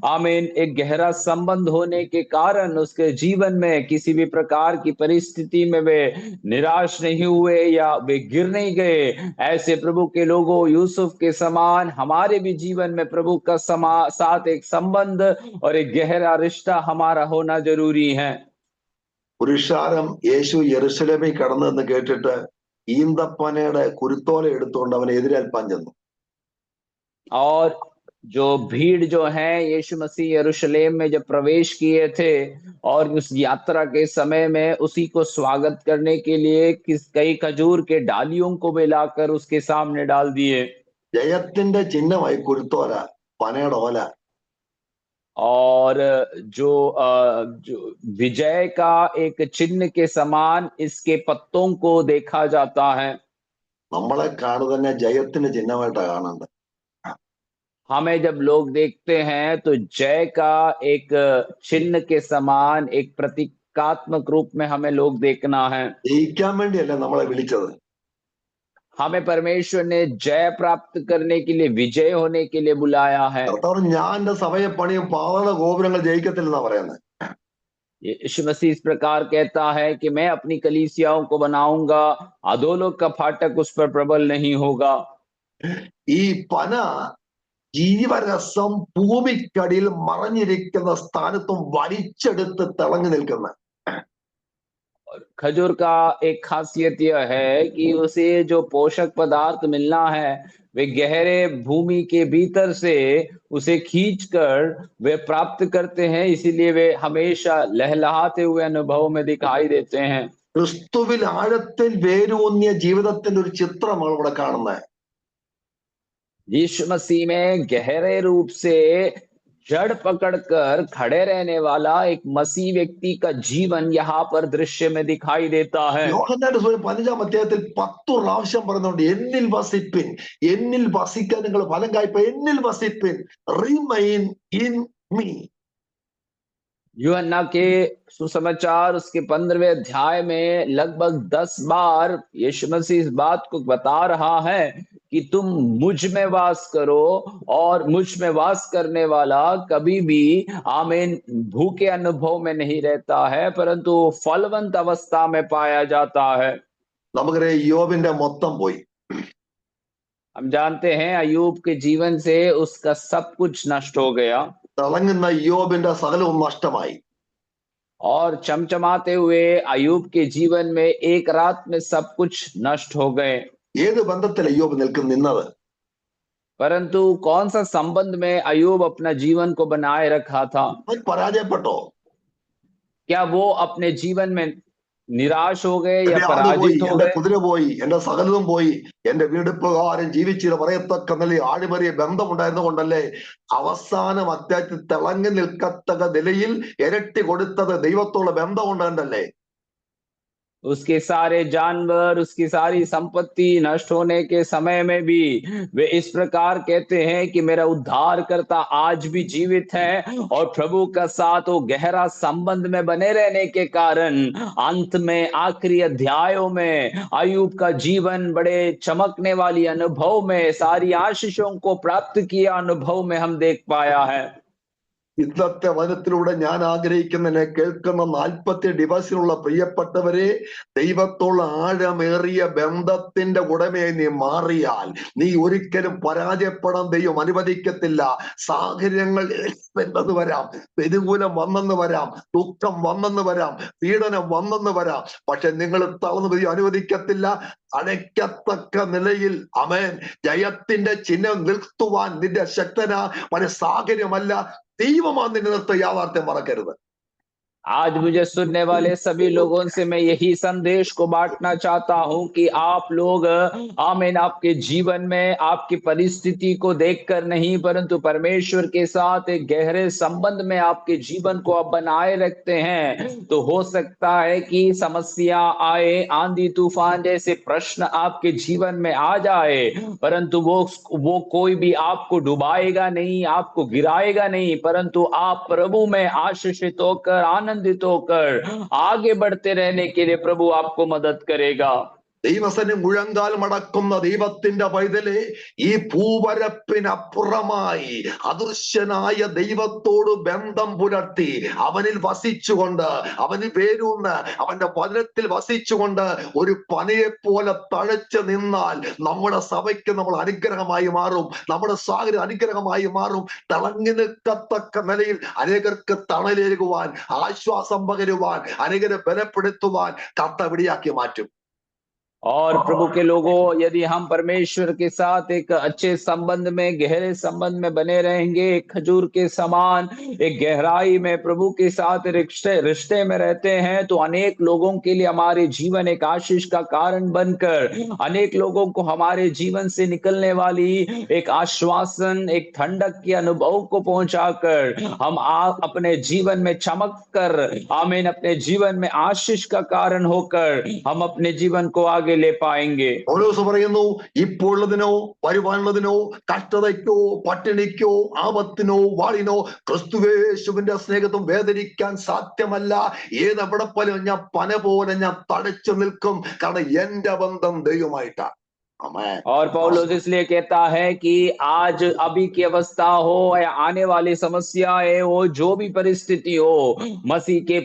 आमीन एक गहरा संबंध होने के कारण उसके जीवन में किसी भी प्रकार की परिस्थिति में वे निराश नहीं हुए या वे गिर नहीं गए। ऐसे प्रभु के लोगों, यूसुफ के समान हमारे भी जीवन में प्रभु का साथ एक संबंध और एक गहरा रिश्ता हमारा होना जरूरी है। പുരുഷാരം യേശു യെരുശലേമിൽ കടന്നെന്ന് കേട്ടിട്ട് ഈന്തപ്പനയുടെ കുരുത്തോല എടുത്തുകൊണ്ട് അവനെ എതിരേൽപ്പാൻ ചെന്നു. और जो भीड़ जो है यीशु मसीह यरूशलेम में जब प्रवेश किए थे और उस यात्रा के समय में उसी को स्वागत करने के लिए कई खजूर के डालियों को मिलाकर उसके सामने डाल दिए। ജയത്തിന്റെ ചിഹ്നമായി കുരുത്തോല, പനയുടെ ഓല. और जो विजय का एक चिन्ह के समान इसके पत्तों को देखा जाता है। നമ്മളെ കാട് തന്നെ ജയത്തിന്റെ ചിഹ്നമായിട്ടാണ് കാണുന്നത്. हमें जब लोग देखते हैं तो जय का एक चिन्ह के समान एक प्रतीकात्मक रूप में हमें लोग देखना है। ജയിക്കാൻ വേണ്ടിയല്ല നമ്മളെ വിളിച്ചത്. हमें परमेश्वर ने जय प्राप्त करने के लिए, विजय होने के लिए बुलाया है। ഞാൻ എന്റെ സഭയെ പണിയും പാതാള ഗോപുരങ്ങൾ ജയിക്കത്തില്ലെന്നാ പറയുന്നത്. यीशु मसीह इस प्रकार कहता है कि मैं अपनी कलीसियाओं को बनाऊंगा, अधोलोक का फाटक उस पर प्रबल नहीं होगा। ഈ പന ജീവരസം ഭൂമിക്കടിയിൽ മറഞ്ഞിരിക്കുന്ന സ്ഥാനത്തും വലിച്ചെടുത്ത് തിളങ്ങി നിൽക്കുന്ന. खजूर का एक खासियत यह है कि उसे जो पोषक पदार्थ मिलना है वे गहरे भूमि के भीतर से उसे खींचकर वे प्राप्त करते हैं, इसीलिए वे हमेशा लहलहाते हुए अनुभव में दिखाई देते हैं। ക്രിസ്തുവിൽ ആഴത്തിൽ വേരൂന്നിയ ജീവിതത്തിന്റെ ഒരു ചിത്രമാണ് ഇവിടെ കാണുന്നത്. यीशु मसीह में गहरे रूप से जड़ पकड़कर खड़े रहने वाला एक मसीह व्यक्ति का जीवन यहाँ पर दृश्य में दिखाई देता है। യോഹന്നാന്റെ സുവിശേഷം 15-ാം അധ്യായത്തിൽ 10 പ്രാവശ്യം പറയുന്നുണ്ട്, എന്നിൽ വസിപ്പിൻ, എന്നിൽ വസിക്കാൻ നിങ്ങൾ ഫലം കായ്പ, എന്നിൽ വസിപ്പിൻ, റിമൈൻ ഇൻ മീ. यूहन्ना के सुसमाचार उसके 15वें अध्याय में लगभग 10 बार यीशु मसीह इस बात को बता रहा है कि तुम मुझ में वास करो, और मुझ में वास करने वाला कभी भी आमीन भूखे अनुभव में नहीं रहता है, परंतु फलवंत अवस्था में पाया जाता है। നമുക്കറിയാം യോബിന്റെ മൊത്തം പോയി. हम जानते हैं अयूब के जीवन से उसका सब कुछ नष्ट हो गया, തിളങ്ങുന്ന യോബിന്റെ സകലവും നഷ്ടമായി. और चमचमाते हुए अयूब के जीवन में एक रात में सब कुछ नष्ट हो गए। ഏത് ബന്ധത്തിൽ യോബ് നിന്നത്? परंतु कौन सा संबंध में अयूब अपना जीवन को बनाए रखा था? പരാജയപ്പെട്ടോ? क्या वो अपने जीवन में निराश हो गए या എന്റെ ആട് പോയി, पराजित हो എന്റെ गए? കുതിര പോയി, എന്റെ സകലതും പോയി, എന്റെ വീടുപ്പുകാരൻ ജീവിച്ചില്ല പറയത്തക്ക നിലയിൽ ആടുമറിയ ബന്ധമുണ്ടായിരുന്നു കൊണ്ടല്ലേ അവസാനം അത്യാവശ്യം തിളങ്ങി നിൽക്കത്തക്ക നിലയിൽ ഇരട്ടി കൊടുത്തത് ദൈവത്തോളം ബന്ധം കൊണ്ടല്ലേ. उसके सारे जानवर, उसकी सारी संपत्ति नष्ट होने के समय में भी वे इस प्रकार कहते हैं कि मेरा उद्धारकर्ता आज भी जीवित है, और प्रभु का साथ वो गहरा संबंध में बने रहने के कारण अंत में आखिरी अध्यायों में अयूब का जीवन बड़े चमकने वाली अनुभव में सारी आशीषों को प्राप्त किया अनुभव में हम देख पाया है। ഇന്നത്തെ വചനത്തിലൂടെ ഞാൻ ആഗ്രഹിക്കുന്നതിനെ കേൾക്കുന്ന 40 ഡിവൈസിലുള്ള പ്രിയപ്പെട്ടവരെ, ദൈവത്തോളം ആഴമേറിയ ബന്ധത്തിന്റെ ഉടമയായി നീ മാറിയാൽ നീ ഒരിക്കലും പരാജയപ്പെടാൻ ദൈവം അനുവദിക്കത്തില്ല. സാഹചര്യങ്ങൾ വന്നെന്ന് വരാം, പ്രതികൂലം വന്നെന്ന് വരാം, ദുഃഖം വന്നെന്ന് വരാം, പീഡനം വന്നെന്ന് വരാം, പക്ഷെ നിങ്ങൾ തളർന്നു ദൈവം അനുവദിക്കത്തില്ല. അടയ്ക്കത്തക്ക നിലയിൽ ആമേൻ ജയത്തിന്റെ ചിഹ്നം നിർത്തുവാൻ നിന്റെ ശക്തന പല സാഹചര്യമല്ല, ദൈവമാണ് നിന്നെ നിർത്ത യാഥാർത്ഥ്യം മറക്കരുത്. आज मुझे सुनने वाले सभी लोगों से मैं यही संदेश को बांटना चाहता हूं कि आप लोग आमीन आपके जीवन में आपकी परिस्थिति को देखकर नहीं परंतु परमेश्वर के साथ एक गहरे संबंध में आपके जीवन को आप बनाए रखते हैं तो हो सकता है कि समस्या आए, आंधी तूफान जैसे प्रश्न आपके जीवन में आ जाए, परंतु वो कोई भी आपको डुबाएगा नहीं, आपको गिराएगा नहीं, परंतु आप प्रभु में आशीषित होकर आनंदित होकर आगे बढ़ते रहने के लिए प्रभु आपको मदद करेगा। ദൈവസനെ മുഴങ്കാൽ മടക്കുന്ന ദൈവത്തിന്റെ പൈതലെ, ഈ ഭൂപരപ്പിനപ്പുറമായി അദൃശ്യനായ ദൈവത്തോട് ബന്ധം പുലർത്തി അവനിൽ വസിച്ചുകൊണ്ട്, അവന് പേരൂന്ന് അവന്റെ വചനത്തിൽ വസിച്ചുകൊണ്ട് ഒരു പനയെ പോലെ തഴച്ചു നിന്നാൽ നമ്മുടെ സഭയ്ക്ക് നമ്മൾ അനുഗ്രഹമായി മാറും, നമ്മുടെ സാഹചര്യം അനുഗ്രഹമായി മാറും. തിളങ്ങി നിൽക്കത്തക്ക നിലയിൽ അനേകർക്ക് തണലേകുവാൻ, ആശ്വാസം പകരുവാൻ, അനേകരെ ബലപ്പെടുത്തുവാൻ കർത്താവ് ഇടയാക്കി മാറ്റും. और प्रभु के लोगों, यदि हम परमेश्वर के साथ एक अच्छे संबंध में, गहरे संबंध में बने रहेंगे, एक खजूर के समान एक गहराई में प्रभु के साथ रिश्ते रिश्ते में रहते हैं, तो अनेक लोगों के लिए हमारे जीवन एक आशीष का कारण बनकर, अनेक लोगों को हमारे जीवन से निकलने वाली एक आश्वासन, एक ठंडक के अनुभव को पहुंचाकर हम अपने जीवन में चमक कर, आमीन, अपने जीवन में आशीष का कारण होकर हम अपने जीवन को आगे ले पाएंगे। പൗലോസ് പറയുന്നു, ഇപ്പോഴുള്ളതിനോ വരുവാനുള്ളതിനോ കഷ്ടതയ്ക്കോ പട്ടിണിക്കോ ആപത്തിനോ വാളിനോ ക്രിസ്തുവേശുവിന്റെ സ്നേഹത്തും വേദനിക്കാൻ സാധ്യമല്ല. ഏതെവിടെ പോലും ഞാൻ പന പോലെ ഞാൻ തടച്ചു നിൽക്കും, കാരണം എന്റെ ബന്ധം ദൈവമായിട്ടാണ്. और पौलुस इसलिए कहता है कि आज अभी की अवस्था हो या आने वाली समस्याएं हो, जो भी परिस्थिति हो, मसीह के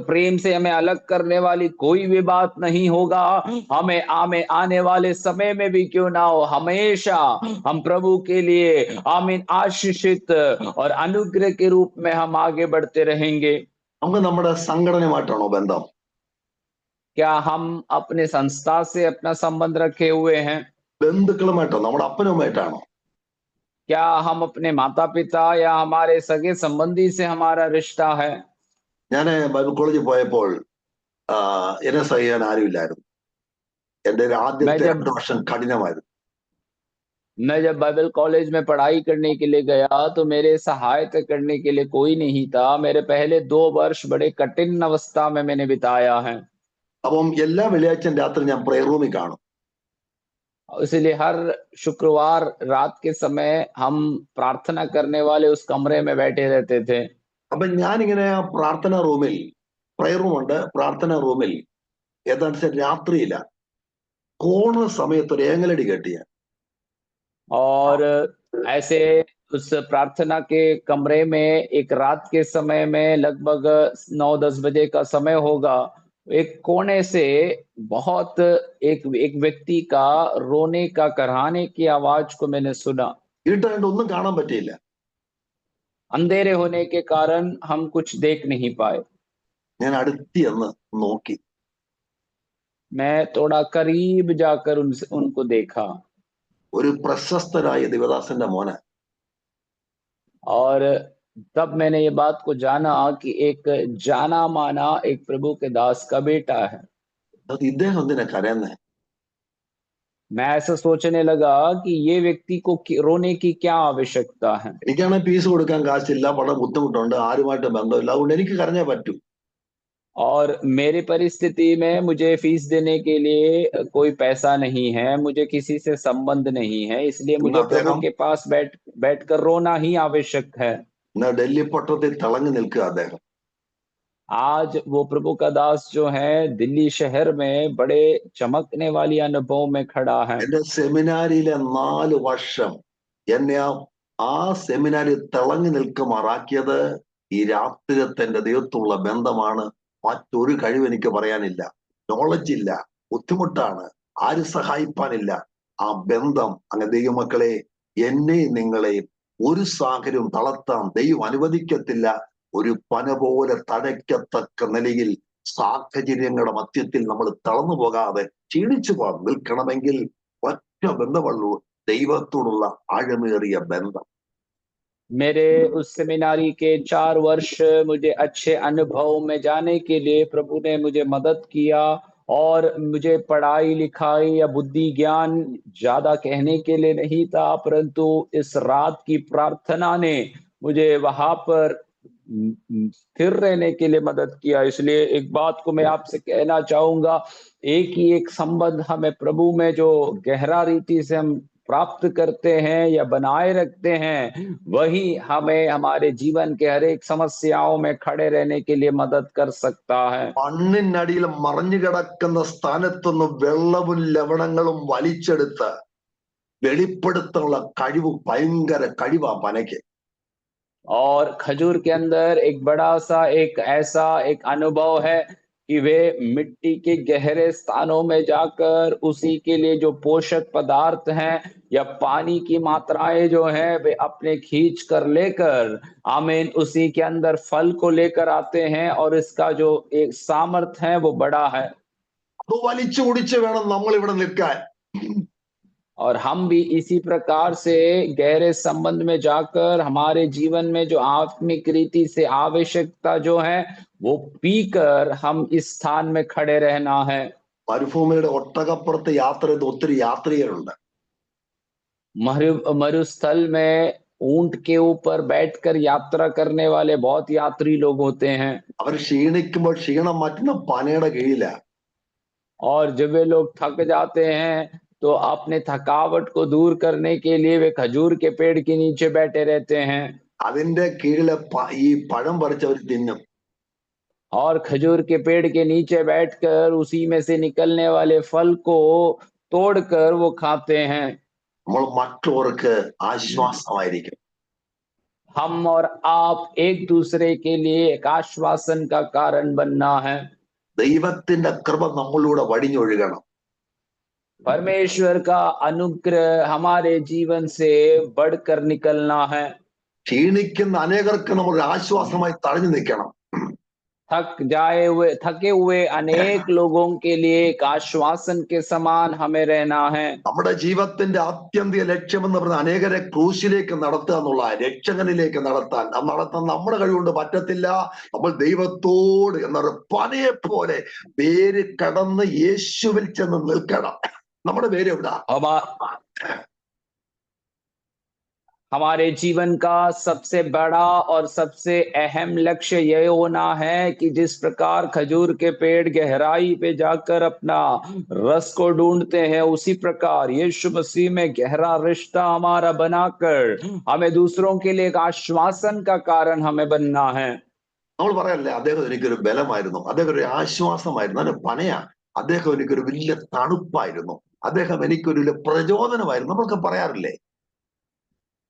प्रेम से हमें अलग करने वाली कोई भी बात नहीं होगा। हमें आने वाले समय में भी क्यों ना हो, हमेशा हम प्रभु के लिए आमीन आशीषित और अनुग्रह के रूप में हम आगे बढ़ते रहेंगे। നമുക്ക് നമ്മുടെ സംഘടനയുമായിട്ടാണോ ബന്ധം? क्या हम अपने संस्था से अपना संबंध रखे हुए हैं? ബന്ധുക്കളുമായിട്ടോ, നമ്മുടെ അപ്പനുമായിട്ടാണോ? क्या हम अपने माता पिता या हमारे सगे संबंधी से हमारा रिश्ता है? ഞാൻ ബൈബിൾ കോളേജിൽ പോയപ്പോൾ എന്നെ സഹിക്കാൻ ആരുമില്ലായിരുന്നു. എന്റെ ഒരു ആദ്യത്തെ 2 വർഷം കഠിനമായിരുന്നു. मैं जब बाइबल कॉलेज में पढ़ाई करने के लिए गया तो मेरे सहायता करने के लिए कोई नहीं था। मेरे पहले 2 वर्ष बड़े कठिन अवस्था में मैंने बिताया है। അപ്പം എല്ലാ വെള്ളിയാഴ്ചയും രാത്രി ഞാൻ പ്രേയർ റൂമിൽ കാണും. इसलिए हर शुक्रवार रात के समय हम प्रार्थना करने वाले उस कमरे में बैठे रहते थे। അപ്പൊ ഞാനിങ്ങനെ ആ പ്രാർത്ഥനാ റൂമിൽ, പ്രയർ റൂം ഉണ്ട്, പ്രാർത്ഥനാ റൂമിൽ ഏതാണ്ട് രാത്രിയില്ല കോണ സമയത്ത് ഒരു ഏങ്ങലടി കേട്ടി ഞാൻ. और ऐसे उस प्रार्थना के कमरे में एक रात के समय में लगभग 9-10 बजे का समय होगा, एक कोने से बहुत एक व्यक्ति का रोने का, कराहने की आवाज को मैंने सुना। ഇരുട്ടായിട്ട് ഒന്നും കാണാൻ പറ്റിയില്ല. अंधेरे होने के कारण हम कुछ देख नहीं पाए। ഞാൻ അടുത്തി എന്ന് നോക്കി. मैं थोड़ा करीब जाकर उनको देखा ഒരു പ്രശസ്തരായ ദേവദാസന്റെ മോനെ. और तब मैंने ये बात को जाना कि एक जाना माना एक प्रभु के दास का बेटा है। അത് ഇദ്ദേഹം എന്തിനാ കരയുന്നേ? मैं ऐसा सोचने लगा कि ये व्यक्ति को रोने की क्या आवश्यकता है। എനിക്കാണെങ്കിൽ ഫീസ് കൊടുക്കാൻ കാശില്ല, വളരെ ബുദ്ധിമുട്ടുണ്ട്, ആരുമായിട്ട് ബന്ധമില്ല, അതുകൊണ്ട് എനിക്ക് കരഞ്ഞേ പറ്റൂ. और मेरी परिस्थिति में मुझे फीस देने के लिए कोई पैसा नहीं है, मुझे किसी से संबंध नहीं है, इसलिए मुझे प्रभु के पास बैठकर रोना ही आवश्यक है। ഡൽഹി പട്ടണത്തിൽ തിളങ്ങി നിൽക്കുക അദ്ദേഹം. आज वो प्रभु का दास जो है दिल्ली शहर में बड़े चमकने वाली अनुभव में खड़ा है। എന്റെ സെമിനാരിയിലെ 4 വർഷം എന്നെ ആ സെമിനാരിൽ തിളങ്ങി നിൽക്കുമാറാക്കിയത് ഈ രാത്രിയിലത്തെ എന്റെ ദൈവത്തുള്ള ബന്ധമാണ്. മറ്റൊരു കഴിവ് എനിക്ക് പറയാനില്ല, നോളജ് ഇല്ല, ബുദ്ധിമുട്ടാണ്, ആരും സഹായിപ്പാനില്ല. ആ ബന്ധം അങ്ങനെ ദൈവമക്കളെ, എന്നെയും നിങ്ങളെയും ഒരു സാഹചര്യവും തളർത്താൻ ദൈവം അനുവദിക്കത്തില്ല. ഒരു പന പോലെ തടയ്ക്കത്തക്ക നിലയിൽ സാഹചര്യങ്ങളുടെ മധ്യത്തിൽ നമ്മൾ തളർന്നു പോകാതെ ക്ഷീണിച്ചു പോകാൻ നിൽക്കണമെങ്കിൽ ഒറ്റ ബന്ധമുള്ളൂ, ദൈവത്തോടുള്ള ആഴമേറിയ ബന്ധം. मेरे उस सेमिनारी के 4 वर्ष मुझे अच्छे अनुभव में जाने के लिए प्रभु ने मुझे मदद किया, और मुझे पढ़ाई लिखाई या बुद्धि ज्ञान ज्यादा कहने के लिए नहीं था, परंतु इस रात की प्रार्थना ने मुझे वहां पर स्थिर रहने के लिए मदद किया। इसलिए एक बात को मैं आपसे कहना चाहूंगा, एक ही एक संबंध हमें प्रभु में जो गहरा रीति से हम प्राप्त करते हैं या बनाए रखते हैं, वही हमें हमारे जीवन के हर एक समस्याओं में खड़े रहने के लिए मदद कर सकता है। മണ്ണിനടിയിൽ മറഞ്ഞു കിടക്കുന്ന സ്ഥാനത്തുനിന്ന് വെള്ളവും ലവണങ്ങളും വലിച്ചെടുത്ത് വെളിപ്പെടുത്താനുള്ള കഴിവ് ഭയങ്കര കഴിവാ പനയ്ക്ക്. और खजूर के अंदर एक बड़ा सा एक ऐसा एक अनुभव है कि वे मिट्टी के गहरे स्थानों में जाकर उसी के लिए जो पोषक पदार्थ हैं या पानी की मात्राएं जो हैं वे अपने खींच कर लेकर, आमीन, उसी के अंदर फल को लेकर आते हैं, और इसका जो एक सामर्थ है वो बड़ा है। അത് വലിച്ചു കുടിച്ച് വേണം നമ്മൾ ഇവിടെ നിൽക്കാൻ. और हम भी इसी प्रकार से गहरे संबंध में जाकर हमारे जीवन में जो आत्मिक रीति से आवश्यकता जो है वो पीकर हम इस स्थान में खड़े रहना है। മരുഭൂമിയുടെ ഒട്ടകപ്പുറത്ത് യാത്ര ചെയ്ത് ഒത്തിരി യാത്രികരുണ്ട്. मरुस्थल में ऊंट के ऊपर बैठकर यात्रा करने वाले बहुत यात्री लोग होते हैं। അവർ ക്ഷീണിക്കുമ്പോൾ ക്ഷീണം മാറ്റുന്ന പനയുടെ കീഴിലാ. और जब वे लोग थक जाते हैं तो अपने थकावट को दूर करने के लिए वे खजूर के पेड़ के नीचे बैठे रहते हैं। അതിന്റെ കീഴിലെ ഈ പഴം പറിച്ചവർ തിന്നും. और खजूर के पेड़ के नीचे बैठकर उसी में से निकलने वाले फल को तोड़कर वो खाते हैं। നമ്മൾ മറ്റുള്ളവർക്ക് ആശ്വാസമായിരിക്കും. हम और आप एक दूसरे के लिए एक आश्वासन का कारण बनना है। ദൈവത്തിന്റെ കൃപ നമ്മളിലൂടെ വടിഞ്ഞൊഴുകണം. परमेश्वर का अनुग्रह हमारे जीवन से बढ़कर निकलना है। ക്ഷീണിക്കുന്ന അനേകർക്ക് നമ്മൾ ഒരു ആശ്വാസമായി തടഞ്ഞു നിൽക്കണം. थके हुए अनेक लोगों के लिए एक आश्वासन के समान हमें रहना है। നമ്മുടെ ജീവിതത്തിന്റെ ആത്യന്തിക ലക്ഷ്യം എന്ന് പറയുന്നത് അനേകരെ ക്രൂശിലേക്ക് നടത്തുക എന്നുള്ള, രക്ഷകനിലേക്ക് നടത്താൻ നമ്മുടെ കഴിവുകൊണ്ട് പറ്റത്തില്ല. നമ്മൾ ദൈവത്തോട് എന്നൊരു പനയെ പോലെ വേര് കടന്ന് യേശുവിൽ ചെന്ന് നിൽക്കണം. നമ്മുടെ പേര് എവിടാ? हमारे जीवन का सबसे बड़ा और सबसे अहम लक्ष्य यह होना है कि जिस प्रकार खजूर के पेड़ गहराई पे जाकर अपना रस को ढूंढते हैं, उसी प्रकार यीशु मसीह में गहरा रिश्ता हमारा बनाकर हमें दूसरों के लिए एक आश्वासन का कारण हमें बनना है। നമ്മൾ പറയല്ലേ, അദ്ദേഹം എനിക്കൊരു ബലമായിരുന്നു, അദ്ദേഹം ഒരു ആശ്വാസമായിരുന്നു, അതിന് പനയാ. അദ്ദേഹം എനിക്കൊരു വലിയ തണുപ്പായിരുന്നു, അദ്ദേഹം എനിക്കൊരു വലിയ പ്രചോദനമായിരുന്നു, നമ്മളൊക്കെ പറയാറില്ലേ?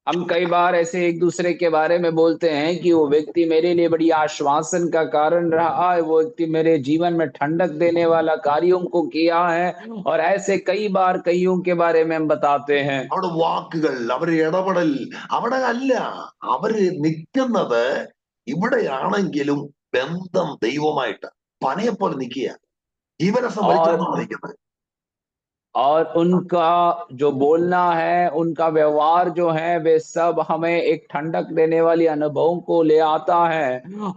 हम कई बार ऐसे एक दूसरे के बारे में बोलते हैं कि वो व्यक्ति मेरे लिए बड़ी आश्वासन का कारण रहा है, वो व्यक्ति मेरे जीवन में ठंडक देने वाला कार्यों को किया है, और ऐसे कई बार कईयों के बारे में हम बताते हैं। അവിടെ വാക്കുകൾ, അവരുടെ ഇടപെടൽ അവിടെ അല്ല, അവര് നിൽക്കുന്നത് ഇവിടെയാണെങ്കിലും ബന്ധം ദൈവമായിട്ട് പനയെ പോലെ നിൽക്കുക, ജീവരസം വലിച്ചെടുത്താണ് നിൽക്കുന്നത്. और उनका जो बोलना है, उनका व्यवहार जो है, वे सब हमें एक ठंडक देने वाली अनुभवों को ले आता है।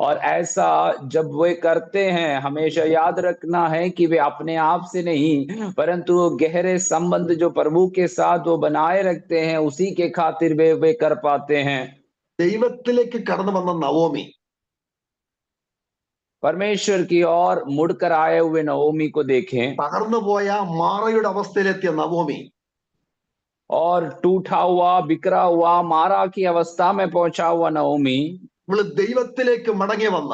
और ऐसा जब वे करते हैं, हमेशा याद रखना है कि वे अपने आप से नहीं, परंतु वो गहरे संबंध जो प्रभु के साथ वो बनाए रखते हैं, उसी के खातिर वे कर पाते हैं। ദൈവത്തിലേക്ക് കടന്നു വന്ന നവോമി, परमेश्वर की ओर मुड़कर आए हुए नवोमी को देखें, തകർന്നു പോയ മാറയുടെ അവസ്ഥയിലെത്തിയ നവോമി, और टूटा हुआ बिखरा हुआ मारा की अवस्था में पहुंचा हुआ नवोमी, ഇവള് ദൈവത്തിലേക്ക് മടങ്ങി വന്ന,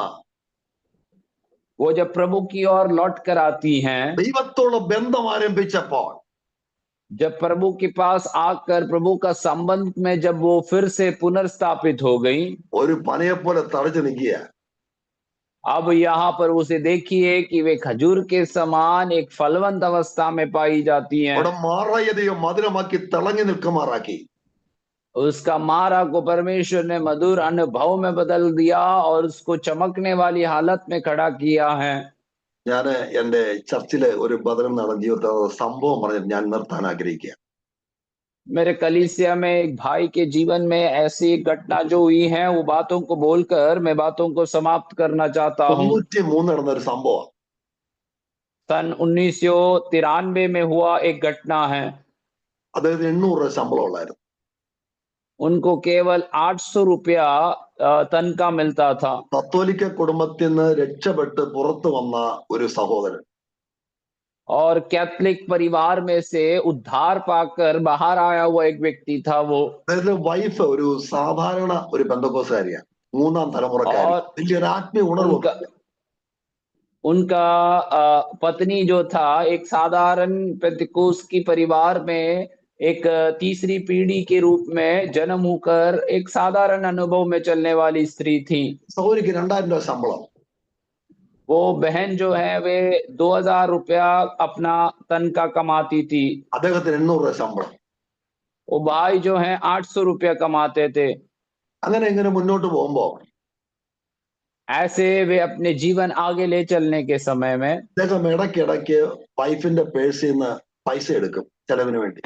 वो जब प्रभु की ओर लौट कर आती हैं, ദൈവത്തോടുള്ള ബന്ധം ആരംഭിച്ചപ്പോൾ, जब प्रभु के पास आकर प्रभु का संबंध में जब वो फिर से पुनर्स्थापित हो गई, ഒരു പനയെ പോലെ തറച്ചു നിൽക്കുക. अब यहाँ पर उसे देखिए कि वे खजूर के समान एक फलवंत अवस्था में पाई जाती हैं। അവിടെ മാറായതയോ മധുരമാക്കി തിളങ്ങി നിൽക്കുമാറാക്കി. उसका मारा को परमेश्वर ने मधुर अनुभव में बदल दिया और उसको चमकने वाली हालत में खड़ा किया है। ഞാന് എന്റെ ചർച്ചിലെ ഒരു ബദനം നടന്ന ജീവിതത്തിൽ സംഭവം പറഞ്ഞ് ഞാൻ നിർത്താൻ ആഗ്രഹിക്കുക. मेरे कलीसिया में एक भाई के जीवन में ऐसी घटना जो हुई है, वो बातों को बोलकर मैं बातों को समाप्त करना चाहता हूँ। 93 നടന്ന ഒരു സംഭവം. सन 1993 में हुआ एक घटना है। അദ്ദേഹത്തിന് 800 രൂപ ശമ്പളം ഉള്ളായിരുന്നു. उनको केवल 800 रुपया तनख्वाह मिलता था। കത്തോലിക്ക കുടുംബത്തിൽ നിന്ന് രക്ഷപ്പെട്ട് പുറത്തു വന്ന ഒരു സഹോദരൻ. और कैथलिक परिवार में से उद्धार पाकर बाहर आया हुआ एक व्यक्ति था वो। അദ്ദേഹത്തിന്റെ വൈഫ് ഒരു സാധാരണ ഒരു ബന്ധക്കോസുകാരിയാണ്, 3ാം തലമുറക്കാരി. और വലിയൊരു ആത്മീയ ഉണർവ്. उनका उनका पत्नी जो था एक साधारण पेंतिकोस्त की परिवार में एक तीसरी पीढ़ी के रूप में जन्म होकर एक साधारण अनुभव में चलने वाली स्त्री थी। സഹോദരിക്ക് 2000 രൂപ ശമ്പളം. वो बहन जो है वे 2000 रुपया अपना तनख्वाह कमाती थी। അദ്ദേഹത്തിന് 800 രൂപ ശമ്പളം. वो भाई जो है 800 रुपया कमाते थे। അങ്ങനെ ഇങ്ങനെ മുന്നോട്ട് പോകുമ്പോ ऐसे वे अपने जीवन आगे ले चलने के समय में അദ്ദേഹം ഇടയ്ക്കിടയ്ക്ക് വൈഫിന്റെ പേഴ്സിൽ നിന്ന് പൈസ എടുക്കും ചെലവിന് വേണ്ടി.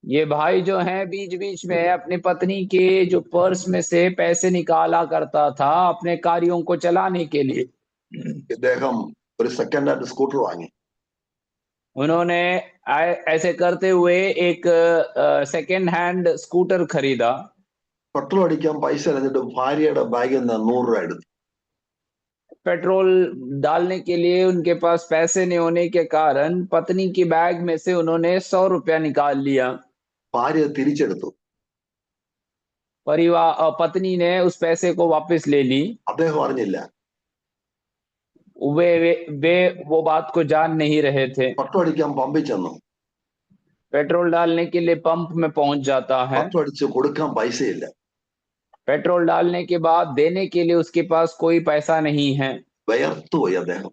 ये भाई जो है बीच बीच में अपनी पत्नी के जो पर्स में से पैसे निकाला करता था अपने कार्यों को चलाने के लिए। ഇദ്ദേഹം ഒരു സെക്കൻഡ് ഹാൻഡ് സ്കൂട്ടർ വാങ്ങി. उन्होंने ऐसे करते हुए एक सेकेंड हैंड स्कूटर खरीदा। പെട്രോൾ അടിക്കാൻ പൈസ ഇറങ്ങിട്ട് ഭാര്യയുടെ ബാഗിൽ നിന്ന് 100 രൂപ എടുത്തു. पेट्रोल डालने के लिए उनके पास पैसे नहीं होने के कारण पत्नी की बैग में से उन्होंने 100 रुपया निकाल लिया। ഭാര്യ तिരിച്ചെടുത്തു. पत्नी ने उस पैसे को वापस ले ली। അദ്ദേഹം അറിഞ്ഞില്ല. वे वो बात को जान नहीं रहे थे। പെട്രോൾ അടിക്കാൻ പമ്പിൽ ചെന്നു. पेट्रोल डालने के लिए पंप में पहुंच जाता है। പെട്രോൾ അടിച്ച് കൊടുക്കാൻ പൈസയില്ല. पेट्रोल डालने के बाद देने के लिए उसके पास कोई पैसा नहीं है। വിയർത്തുപോയി അദ്ദേഹം.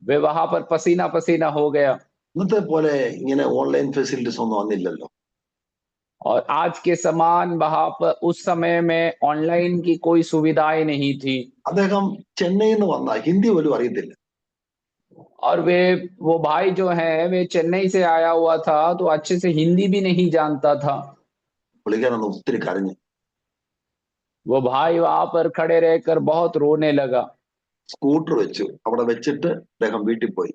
वे वहां पर पसीना पसीना हो गया। ഇന്നത്തെ പോലെ ഇങ്ങനെ ഓൺലൈൻ ഫെസിലിറ്റീസ് ഒന്നും വന്നില്ലല്ലോ. और आज के समान वहां पर उस समय में ऑनलाइन की कोई सुविधाएं नहीं थी। അദ്ദേഹം ചെന്നൈയിൽ നിന്ന് വന്ന ഹിന്ദി പോലും അറിയത്തില്ല. और वो भाई जो है वे चेन्नई से आया हुआ था तो अच्छे से हिंदी भी नहीं जानता था। പുള്ളിക്കാരൊന്ന് ഒത്തിരി കരഞ്ഞു. वो भाई वहां पर खड़े रहकर बहुत रोने लगा। സ്കൂട്ടർ വെച്ചു അവിടെ വെച്ചിട്ട് അദ്ദേഹം വീട്ടിൽ പോയി.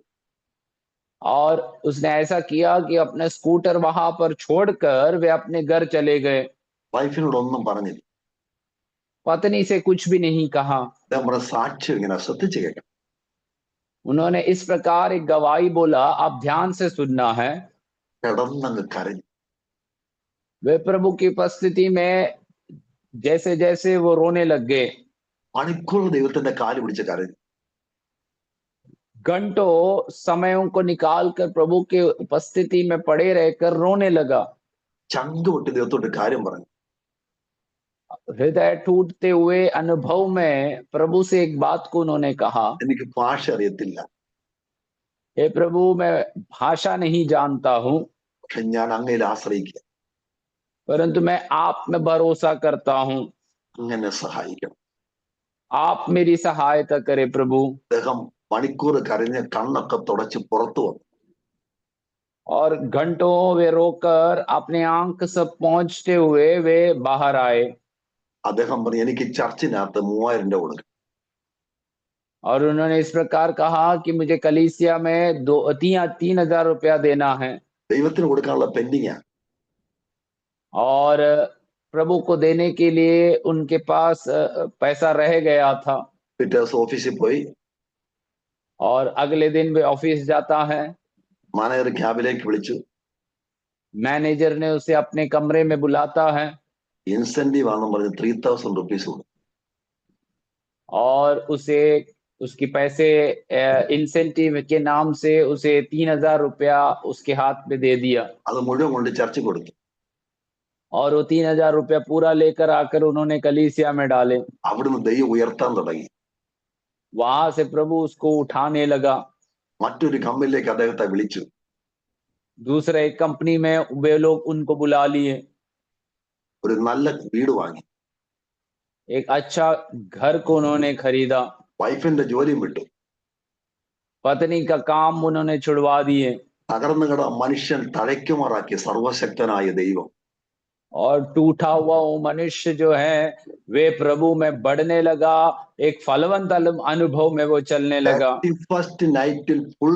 और उसने ऐसा किया कि अपने स्कूटर वहां पर छोड़कर वे अपने घर चले गए। വൈഫിനോടൊന്നും പറഞ്ഞില്ല. पत्नी से कुछ भी नहीं कहा। അദ്ദേഹം പറഞ്ഞ സാക്ഷ്യം ഇങ്ങനെ ശ്രദ്ധിച്ചു കേൾക്കണം. उन्होंने इस प्रकार एक गवाही बोला, आप ध्यान से सुनना है। കിടന്നങ്ങ് കരഞ്ഞു. वे प्रभु की उपस्थिति में जैसे जैसे वो रोने लग गए। മണിക്കൂർ ദൈവത്തിന്റെ കാല് പിടിച്ച് കരഞ്ഞു. घंटों समयों को निकालकर प्रभु के उपस्थिति में पड़े रहकर रोने लगा। ചങ്ക് പൊട്ടി ദൈവത്തോട് കാര്യം പറഞ്ഞു. हृदय टूटते हुए अनुभव में प्रभु से एक बात को उन्होंने कहा, എനിക്ക് ഭാഷ അറിയത്തില്ല, हे प्रभु मैं भाषा नहीं जानता हूं, പക്ഷെ ഞാൻ അങ്ങയിൽ ആശ്രയിക്കുക. परंतु मैं आप में भरोसा करता हूं। അങ്ങനെ സഹായിക്കണം. आप मेरी सहायता करें प्रभु। അദ്ദേഹം മണിക്കൂർ കരഞ്ഞ് കണ്ണൊക്കെ തുടച്ച് പുറത്തു വന്നു. और घंटों वे रोकर अपने आंख सब पहुंचते हुए वे बाहर आए। അദ്ദേഹം പറഞ്ഞു എനിക്ക് ചർച്ചിനകത്ത് 3000 രൂപ കൊടുക്കണം. और उन्होंने इस प्रकार कहा कि मुझे कलीसिया में 3,000 रुपया देना है। ദൈവത്തിന് കൊടുക്കാനുള്ള പെൻഡിങ്ങാ. और प्रभु को देने के लिए उनके पास पैसा रह गया था। പിറ്റേ ദിവസം ഓഫീസിൽ പോയി. और अगले दिन वे ऑफिस जाता है। മാനേജർ ക്യാബിലേക്ക് വിളിച്ചു. मैनेजर ने उसे अपने कमरे में बुलाता है। ഇൻസെന്റീവ് ആണെന്ന് പറഞ്ഞ് 3000 റുപ്പീസ് കൊടുത്തു. और उसे उसकी पैसे इंसेंटिव के नाम से उसे 3,000 रुपया उसके हाथ में दे दिया। അത് മുഴുവൻ കൊണ്ട് ചർച്ചിൽ കൊടുത്തു. और वो 3,000 रुपया पूरा लेकर आकर उन्होंने कलीसिया में डाले। അവിടുന്ന് ദൈവം ഉയർത്താൻ തുടങ്ങി. वहां से प्रभु उसको उठाने लगा। മറ്റൊരു കമ്പനിയിലേക്ക് അദ്ദേഹത്തെ വിളിച്ചു. दूसरे एक कंपनी में वे लोग उनको बुला लिए। ഒരു നല്ല വീട് വാങ്ങി. एक अच्छा घर को उन्होंने खरीदा। വൈഫിന്റെ ജോലിയും വിട്ടു. पत्नी का काम उन्होंने छुड़वा दिए। തകർന്നു കിട മനുഷ്യൻ തഴയ്ക്കുമാറാക്കിയ സർവശക്തനായ ദൈവം और टूटा हुआ वो मनुष्य जो है वे प्रभु में बढ़ने लगा, एक फलवंत अनुभव में वो चलने लगा। 31st നൈറ്റിൽ ഫുൾ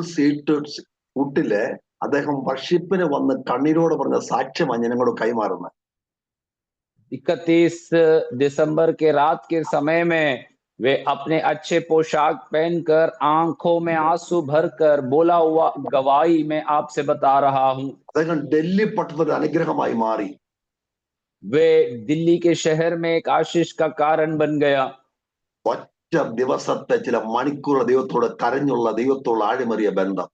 ഫുട്ടില് അദ്ദേഹം വർഷിപ്പിന് വന്ന് കണ്ണീരോട് പറഞ്ഞ സാക്ഷ്യമാണ് ജനങ്ങളോട് കൈമാറുന്നത്. 31 दिसंबर के रात के समय में वे अपने अच्छे पोशाक पहनकर आंखों में आंसू भरकर बोला हुआ गवाही मैं आपसे बता रहा हूं। അദ്ദേഹം ഡൽഹി പട്ടണത്തിൽ അനുഗ്രഹമായി മാറി. वे दिल्ली के शहर में एक आशीष का कारण बन गया। ഒറ്റ ദിവസത്തെ ചില മണിക്കൂർ ദൈവത്തോട് കരഞ്ഞുള്ള ദൈവത്തോട് ആഴമേറിയ ബന്ധം.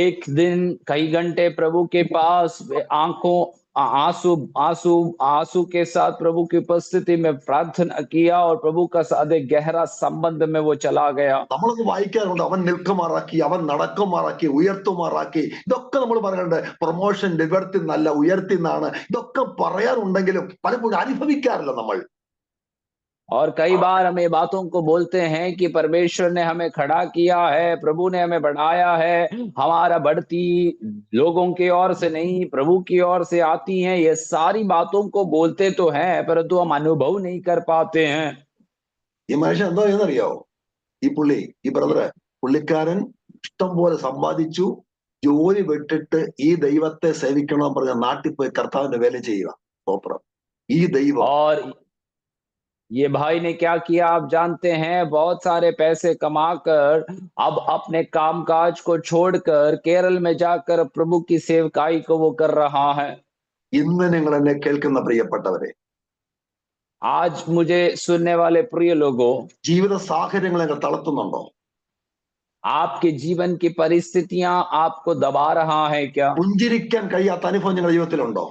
एक दिन कई घंटे प्रभु के पास वे आंखों आंसू आंसू आंसू के साथ प्रभु की उपस्थिति में प्रार्थना किया और प्रभु का साथ एक गहरा संबंध में वो चला गया। നമ്മളത് വായിക്കാറുണ്ട്, അവൻ നിൽക്കുമാറാക്കി, അവൻ നടക്കുമാറാക്കി, ഉയർത്തുമാറാക്കി. ഇതൊക്കെ നമ്മൾ പറയാറുണ്ട്. പ്രൊമോഷൻ ലിബർത്തി എന്നല്ല, ഉയർത്തി എന്നാണ്. ഇതൊക്കെ പറയാറുണ്ടെങ്കിലും പലപ്പോഴും അനുഭവിക്കാറില്ല നമ്മൾ. और कई बार हम ये बातों को बोलते हैं कि परमेश्वर ने हमें खड़ा किया है, प्रभु ने हमें बढ़ाया है, हमारा बढ़ती लोगों की ओर से नहीं प्रभु की ओर से आती हैं। ये सारी बातों को बोलते तो हैं परंतु हम अनुभव नहीं कर पाते हैं। ഈ മനുഷ്യൻ എന്തോ എന്നറിയാവോ? ഈ ബ്രദറ് പുള്ളിക്കാരൻ ഇഷ്ടം പോലെ സമ്പാദിച്ചു, ജോലി വിട്ടിട്ട് ഈ ദൈവത്തെ സേവിക്കണം പറഞ്ഞ നാട്ടിൽ പോയി കർത്താവിന്റെ വേല ചെയ്യുക. സ്തോത്രം. ഈ ദൈവം और ये भाई ने क्या किया आप जानते हैं, बहुत सारे पैसे कमाकर अब अपने कामकाज को छोड़कर केरल में जाकर प्रभु की सेवकाई को वो कर रहा है। ഇന്ന് നിങ്ങൾ എന്നെ കേൾക്കുന്ന പ്രിയപ്പെട്ടവരെ, आज मुझे सुनने वाले प्रिय लोगों, ജീവിത സാഹചര്യങ്ങൾ നിങ്ങൾ തളർത്തുന്നുണ്ടോ? आपके जीवन की परिस्थितियां आपको दबा रहा है क्या? പുഞ്ചിരിക്കാൻ കഴിയാത്ത അനുഭവം നിങ്ങളുടെ ജീവിതത്തിലുണ്ടോ?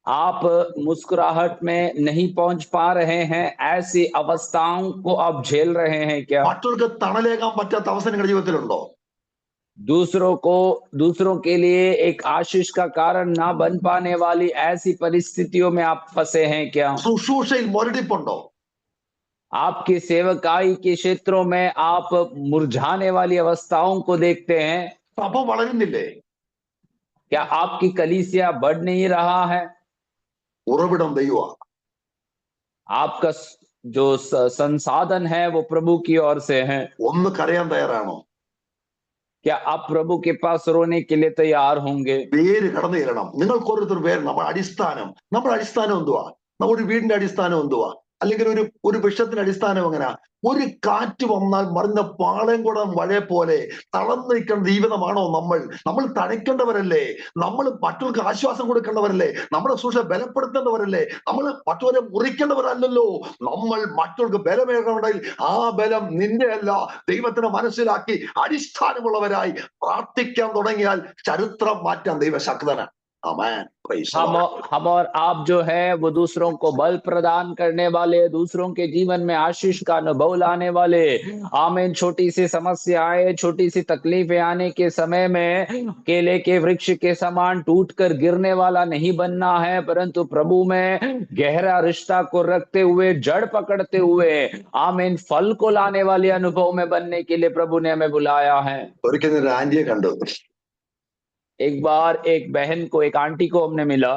आप मुस्कुराहट में नहीं पहुंच पा रहे हैं, ऐसी अवस्थाओं को आप झेल रहे हैं क्या? മറ്റുള്ളവർക്ക് തണലേകാൻ പറ്റാത്ത അവസ്ഥ നിങ്ങളുടെ ജീവിതത്തിലുണ്ടോ? दूसरों के लिए एक आशीष का कारण ना बन पाने वाली ऐसी परिस्थितियों में आप फंसे हैं क्या? ശുശ്രൂഷയിൽ മുരടിപ്പുണ്ടോ? आपकी सेवकाई के क्षेत्रों में आप मुरझाने वाली अवस्थाओं को देखते हैं। സഭ വളരുന്നില്ലേ? क्या आपकी कलीसिया बढ़ नहीं रहा है? ഉറവിടം ദൈവ. आपका जो संसाधन है वो प्रभु की ओर से है। ഒന്ന് കരയാൻ തയ്യാറാണോ? क्या आप प्रभु के पास रोने के लिए तैयार होंगे? പേര് കടന്നു ചെല്ലണം. നിങ്ങൾക്ക് ഓരോരുത്തർ പേര്. നമ്മുടെ അടിസ്ഥാനം എന്തുവാ? നമ്മുടെ വീടിന്റെ അടിസ്ഥാനം എന്തുവാ? അല്ലെങ്കിൽ ഒരു വിഷത്തിന്റെ അടിസ്ഥാനം എങ്ങനെയാ? ഒരു കാറ്റ് വന്നാൽ മറിഞ്ഞ പാളയംകുടം വഴ പോലെ തളർന്നു നിൽക്കേണ്ട ജീവിതമാണോ നമ്മൾ തണയ്ക്കേണ്ടവരല്ലേ? നമ്മൾ മറ്റവർക്ക് ആശ്വാസം കൊടുക്കേണ്ടവരല്ലേ? നമ്മുടെ സൂക്ഷ ബലപ്പെടുത്തേണ്ടവരല്ലേ? നമ്മൾ മറ്റവരെ മുറിക്കേണ്ടവരല്ലല്ലോ. നമ്മൾ മറ്റവർക്ക് ബലമേകണമെങ്കിൽ ആ ബലം നിന്റെ അല്ല, ദൈവത്തിന് മനസ്സിലാക്കി അടിസ്ഥാനമുള്ളവരായി പ്രാർത്ഥിക്കാൻ തുടങ്ങിയാൽ ചരിത്രം മാറ്റാൻ ദൈവശക്തനാണ്. आमेन। हम और आप जो है वो दूसरों को बल प्रदान करने वाले, दूसरों के जीवन में आशीष का अनुभव लाने वाले। आमीन। छोटी सी समस्याएं, छोटी सी तकलीफें आने के समय में केले के वृक्ष के समान टूटकर गिरने वाला नहीं बनना है, परंतु प्रभु में गहरा रिश्ता को रखते हुए, जड़ पकड़ते हुए आमीन फल को लाने वाले अनुभव में बनने के लिए प्रभु ने हमें बुलाया है। एक बार एक बहन को, एक आंटी को हमने मिला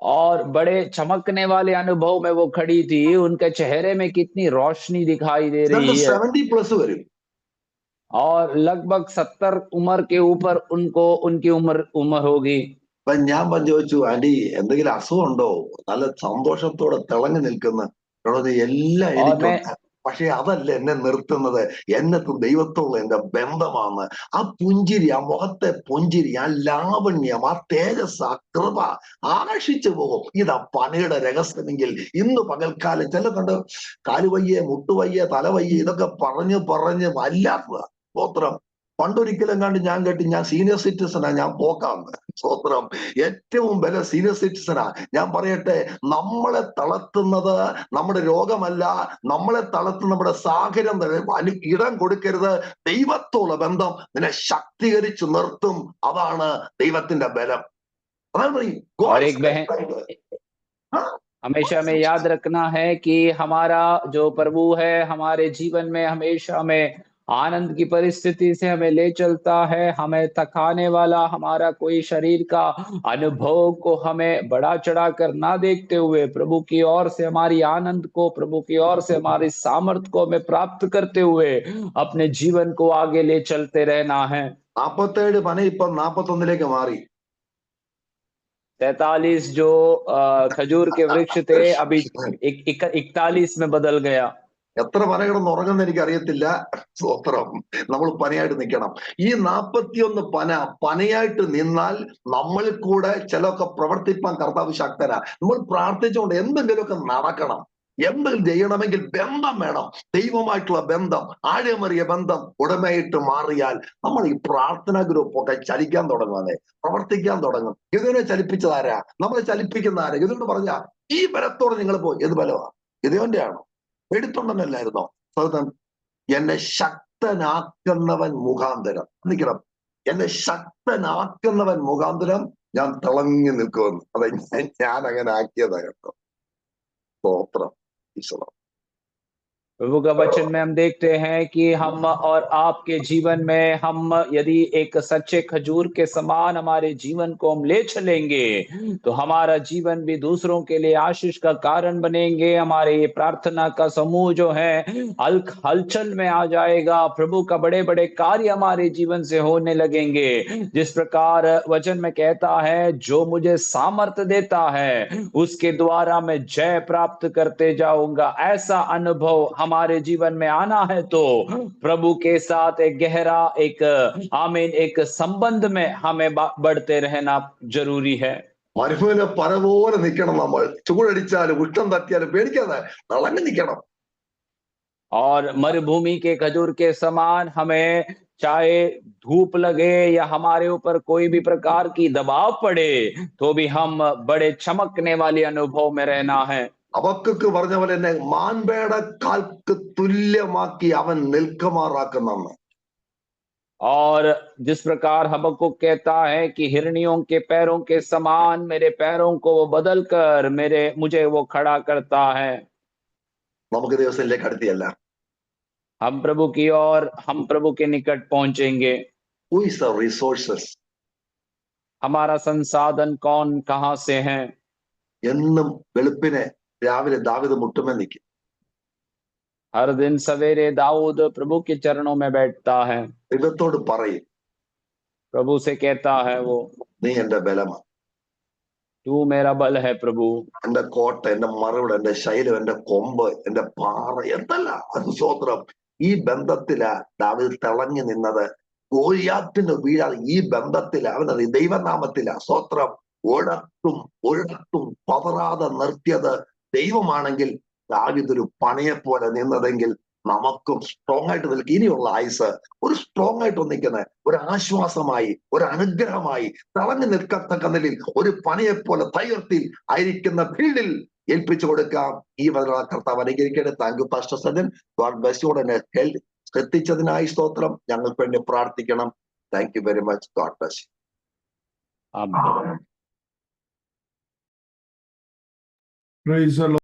और बड़े चमकने वाले अनुभव में वो खड़ी थी। उनके चेहरे में कितनी रोशनी दिखाई दे रही है 70+ और लगभग 70 उम्र के ऊपर उनकी उम्र होगी। ഞാൻ ചോദിച്ചു, ആന്റി എന്തെങ്കിലും അസുഖമുണ്ടോ? നല്ല സന്തോഷത്തോടെ തിളങ്ങി നിൽക്കുന്ന എല്ലാം എനിക്കുണ്ട്, പക്ഷെ അതല്ല എന്നെ നിർത്തുന്നത്, എന്നത്തും ദൈവത്തോളം എന്റെ ബന്ധമാണ്. ആ പുഞ്ചിരി, ആ മുഖത്തെ പുഞ്ചിരി, ആ ലാവണ്യം, ആ തേജസ്, ആ കൃപ ആകർഷിച്ചു പോകും. ഇതാ പണിയുടെ രഹസ്യമെങ്കിൽ ഇന്ന് പകൽക്കാലം ചിലതുണ്ട് കാലുവയ്യ, മുട്ടുവയ്യ, തലവയ്യ, ഇതൊക്കെ പറഞ്ഞ് വല്ലാത്തതാ. സ്തോത്രം. പണ്ടൊരിക്കലും കണ്ട് ഞാൻ കേട്ട്, ഞാൻ സീനിയർ സിറ്റിസനാ, ഞാൻ പോക്കാന്ന്. സ്തോത്രം. ഏറ്റവും വില സീനിയർ സിറ്റിസനാ. ഞാൻ പറയട്ടെ, നമ്മളെ തളർത്തുന്നത് നമ്മുടെ രോഗമല്ല, നമ്മളെ തളർത്തുന്ന നമ്മുടെ സാഹചര്യം. ഇടം കൊടുക്കരുത്. ദൈവത്തോളം ബന്ധം നിന്നെ ശക്തീകരിച്ചു നിർത്തും. അതാണ് ദൈവത്തിന്റെ ബലം. हमेशा हमें याद रखना है कि हमारा जो प्रभु है हमारे जीवन में हमेशा हमें आनंद की परिस्थिति से हमें ले चलता है। हमें थकाने वाला हमारा कोई शरीर का अनुभव को हमें बढ़ा चढ़ा कर ना देखते हुए प्रभु की ओर से हमारी आनंद को, प्रभु की ओर से हमारी सामर्थ को हमें प्राप्त करते हुए अपने जीवन को आगे ले चलते रहना है। 47 പന ഇപ്പം 41 മാറി. 43 जो खजूर के वृक्ष थे अभी 41 में बदल गया। എത്ര പന കിടന്ന് ഉറങ്ങുന്ന എനിക്ക് അറിയത്തില്ല. സ്തോത്രം. നമ്മൾ പനയായിട്ട് നിൽക്കണം. ഈ 41 പനയായിട്ട് നിന്നാൽ നമ്മൾ കൂടെ ചിലൊക്കെ പ്രവർത്തിപ്പാൻ കർത്താവ് ശക്തനാ. നമ്മൾ പ്രാർത്ഥിച്ചുകൊണ്ട് എന്തെങ്കിലുമൊക്കെ നടക്കണം. എന്തെങ്കിലും ചെയ്യണമെങ്കിൽ ബന്ധം വേണം. ദൈവമായിട്ടുള്ള ബന്ധം, ആഴമേറിയ ബന്ധം ഉടമയായിട്ട് മാറിയാൽ നമ്മൾ ഈ പ്രാർത്ഥനാ ഗ്രൂപ്പൊക്കെ ചലിക്കാൻ തുടങ്ങുന്നേ, പ്രവർത്തിക്കാൻ തുടങ്ങും. ഇതിനെ ചലിപ്പിച്ചതാരാ? നമ്മളെ ചലിപ്പിക്കുന്ന ആരാ? ഇതിനോട് പറഞ്ഞ ഈ ബലത്തോടെ നിങ്ങൾ പോയി. ഏത് ബലമാ? ഇതേവന്റെ ആണോ? എടുത്തുണ്ടെന്നല്ലായിരുന്നോ? സഹോദരൻ, എന്നെ ശക്തനാക്കുന്നവൻ മുഖാന്തരം നിൽക്കണം. എന്നെ ശക്തനാക്കുന്നവൻ മുഖാന്തരം ഞാൻ തിളങ്ങി നിൽക്കുമെന്ന്. അതെ, ഞാൻ അങ്ങനെ ആക്കിയതാ കേട്ടോ. സ്തോത്രം. ഈശ്വര. प्रभु का वचन में हम देखते हैं कि हम और आपके जीवन में हम यदि एक सच्चे खजूर के समान हमारे जीवन को हम ले चलेंगे तो हमारा जीवन भी दूसरों के लिए आशीष का कारण बनेंगे। हमारे ये प्रार्थना का समूह जो है हलचल में आ जाएगा। प्रभु का बड़े बड़े कार्य हमारे जीवन से होने लगेंगे। जिस प्रकार वचन में कहता है, जो मुझे सामर्थ्य देता है उसके द्वारा मैं जय प्राप्त करते जाऊंगा। ऐसा अनुभव हमारे जीवन में आना है तो प्रभु के साथ एक गहरा एक संबंध में हमें बढ़ते रहना जरूरी है। മരുഭൂമിയിലെ പന പോലെ നിൽക്കണം നമ്മൾ. ചൂടടിച്ചാലും ഉഷ്ണം തട്ടിയാലും പേടിക്കാതെ തിളങ്ങി നിൽക്കണം. और मरुभूमि के खजूर के समान हमें चाहे धूप लगे या हमारे ऊपर कोई भी प्रकार की दबाव पड़े तो भी हम बड़े चमकने वाले अनुभव में रहना है। അവക്കൊക്കെ പറഞ്ഞ പോലെ തന്നെ മാൻപേട കാൽക്ക് തുല്യമാക്കി അവൻ നിൽക്കുമാറാക്കുന്ന. और जिस प्रकार हबक्कुक कहता है कि हिरनियों के पैरों के समान मेरे पैरों को वो बदल कर मुझे वो खड़ा करता है। നമുക്ക് ദിവസത്തിലേക്ക് അടുത്തിയല്ല. हम प्रभु की ओर, हम प्रभु के निकट पहुंचेंगे। Who is the resources? हमारा संसाधन कौन कहां से है? എന്നും വെളുപ്പിനെ രാവിലെ ദാവീദ് മുട്ടുമേ നിൽക്കും. हर दिन सवेरे दाऊद प्रभु के चरणों में बैठता है। ദൈവത്തോട് പറയും, प्रभु से कहता है वो, നീ എന്റെ ബലമാണ്, तू मेरा बल है प्रभु। എന്റെ കോട്ട, എന്റെ മറുപടി, എന്റെ ശൈലം, എന്റെ കൊമ്പ്, എന്റെ പാറ, എന്തല്ല അത്. സ്തോത്രം. ഈ ബന്ധത്തിലാ ദാവീദ് തിളങ്ങി നിന്നത്. ഗോലിയാത്തിന് വീഴാതെ ഈ ബന്ധത്തില അവനത് ദൈവനാമത്തിലാ. സ്തോത്രം. ഒരിടത്തും പതറാതെ നിർത്തിയത് ദൈവമാണെങ്കിൽ ദാവീദ് ഒരു പണിയെ പോലെ നിന്നതെങ്കിൽ നമുക്കും സ്ട്രോങ് ആയിട്ട് നിൽക്കും. ഇനിയുള്ള ആയുസ് ഒരു സ്ട്രോങ് ആയിട്ട് നിൽക്കുന്ന ഒരു ആശ്വാസമായി, ഒരു അനുഗ്രഹമായി, തിളങ്ങി നിൽക്കത്തക്ക നിലയിൽ ഒരു പണിയെ പോലെ തയ്യർത്തിൽ ആയിരിക്കുന്ന ഫീൽഡിൽ ഏൽപ്പിച്ചു കൊടുക്കാം. ഈ വചന കർത്താവ് അനുഗ്രഹിക്കട്ടെ. Thank you pastor Sajan. God bless you. എന്നെ ശ്രദ്ധിച്ചതിനായി സ്തോത്രം. ഞങ്ങൾക്ക് വേണ്ടി പ്രാർത്ഥിക്കണം. Thank you very much. God bless you. आमीन। Praise the Lord.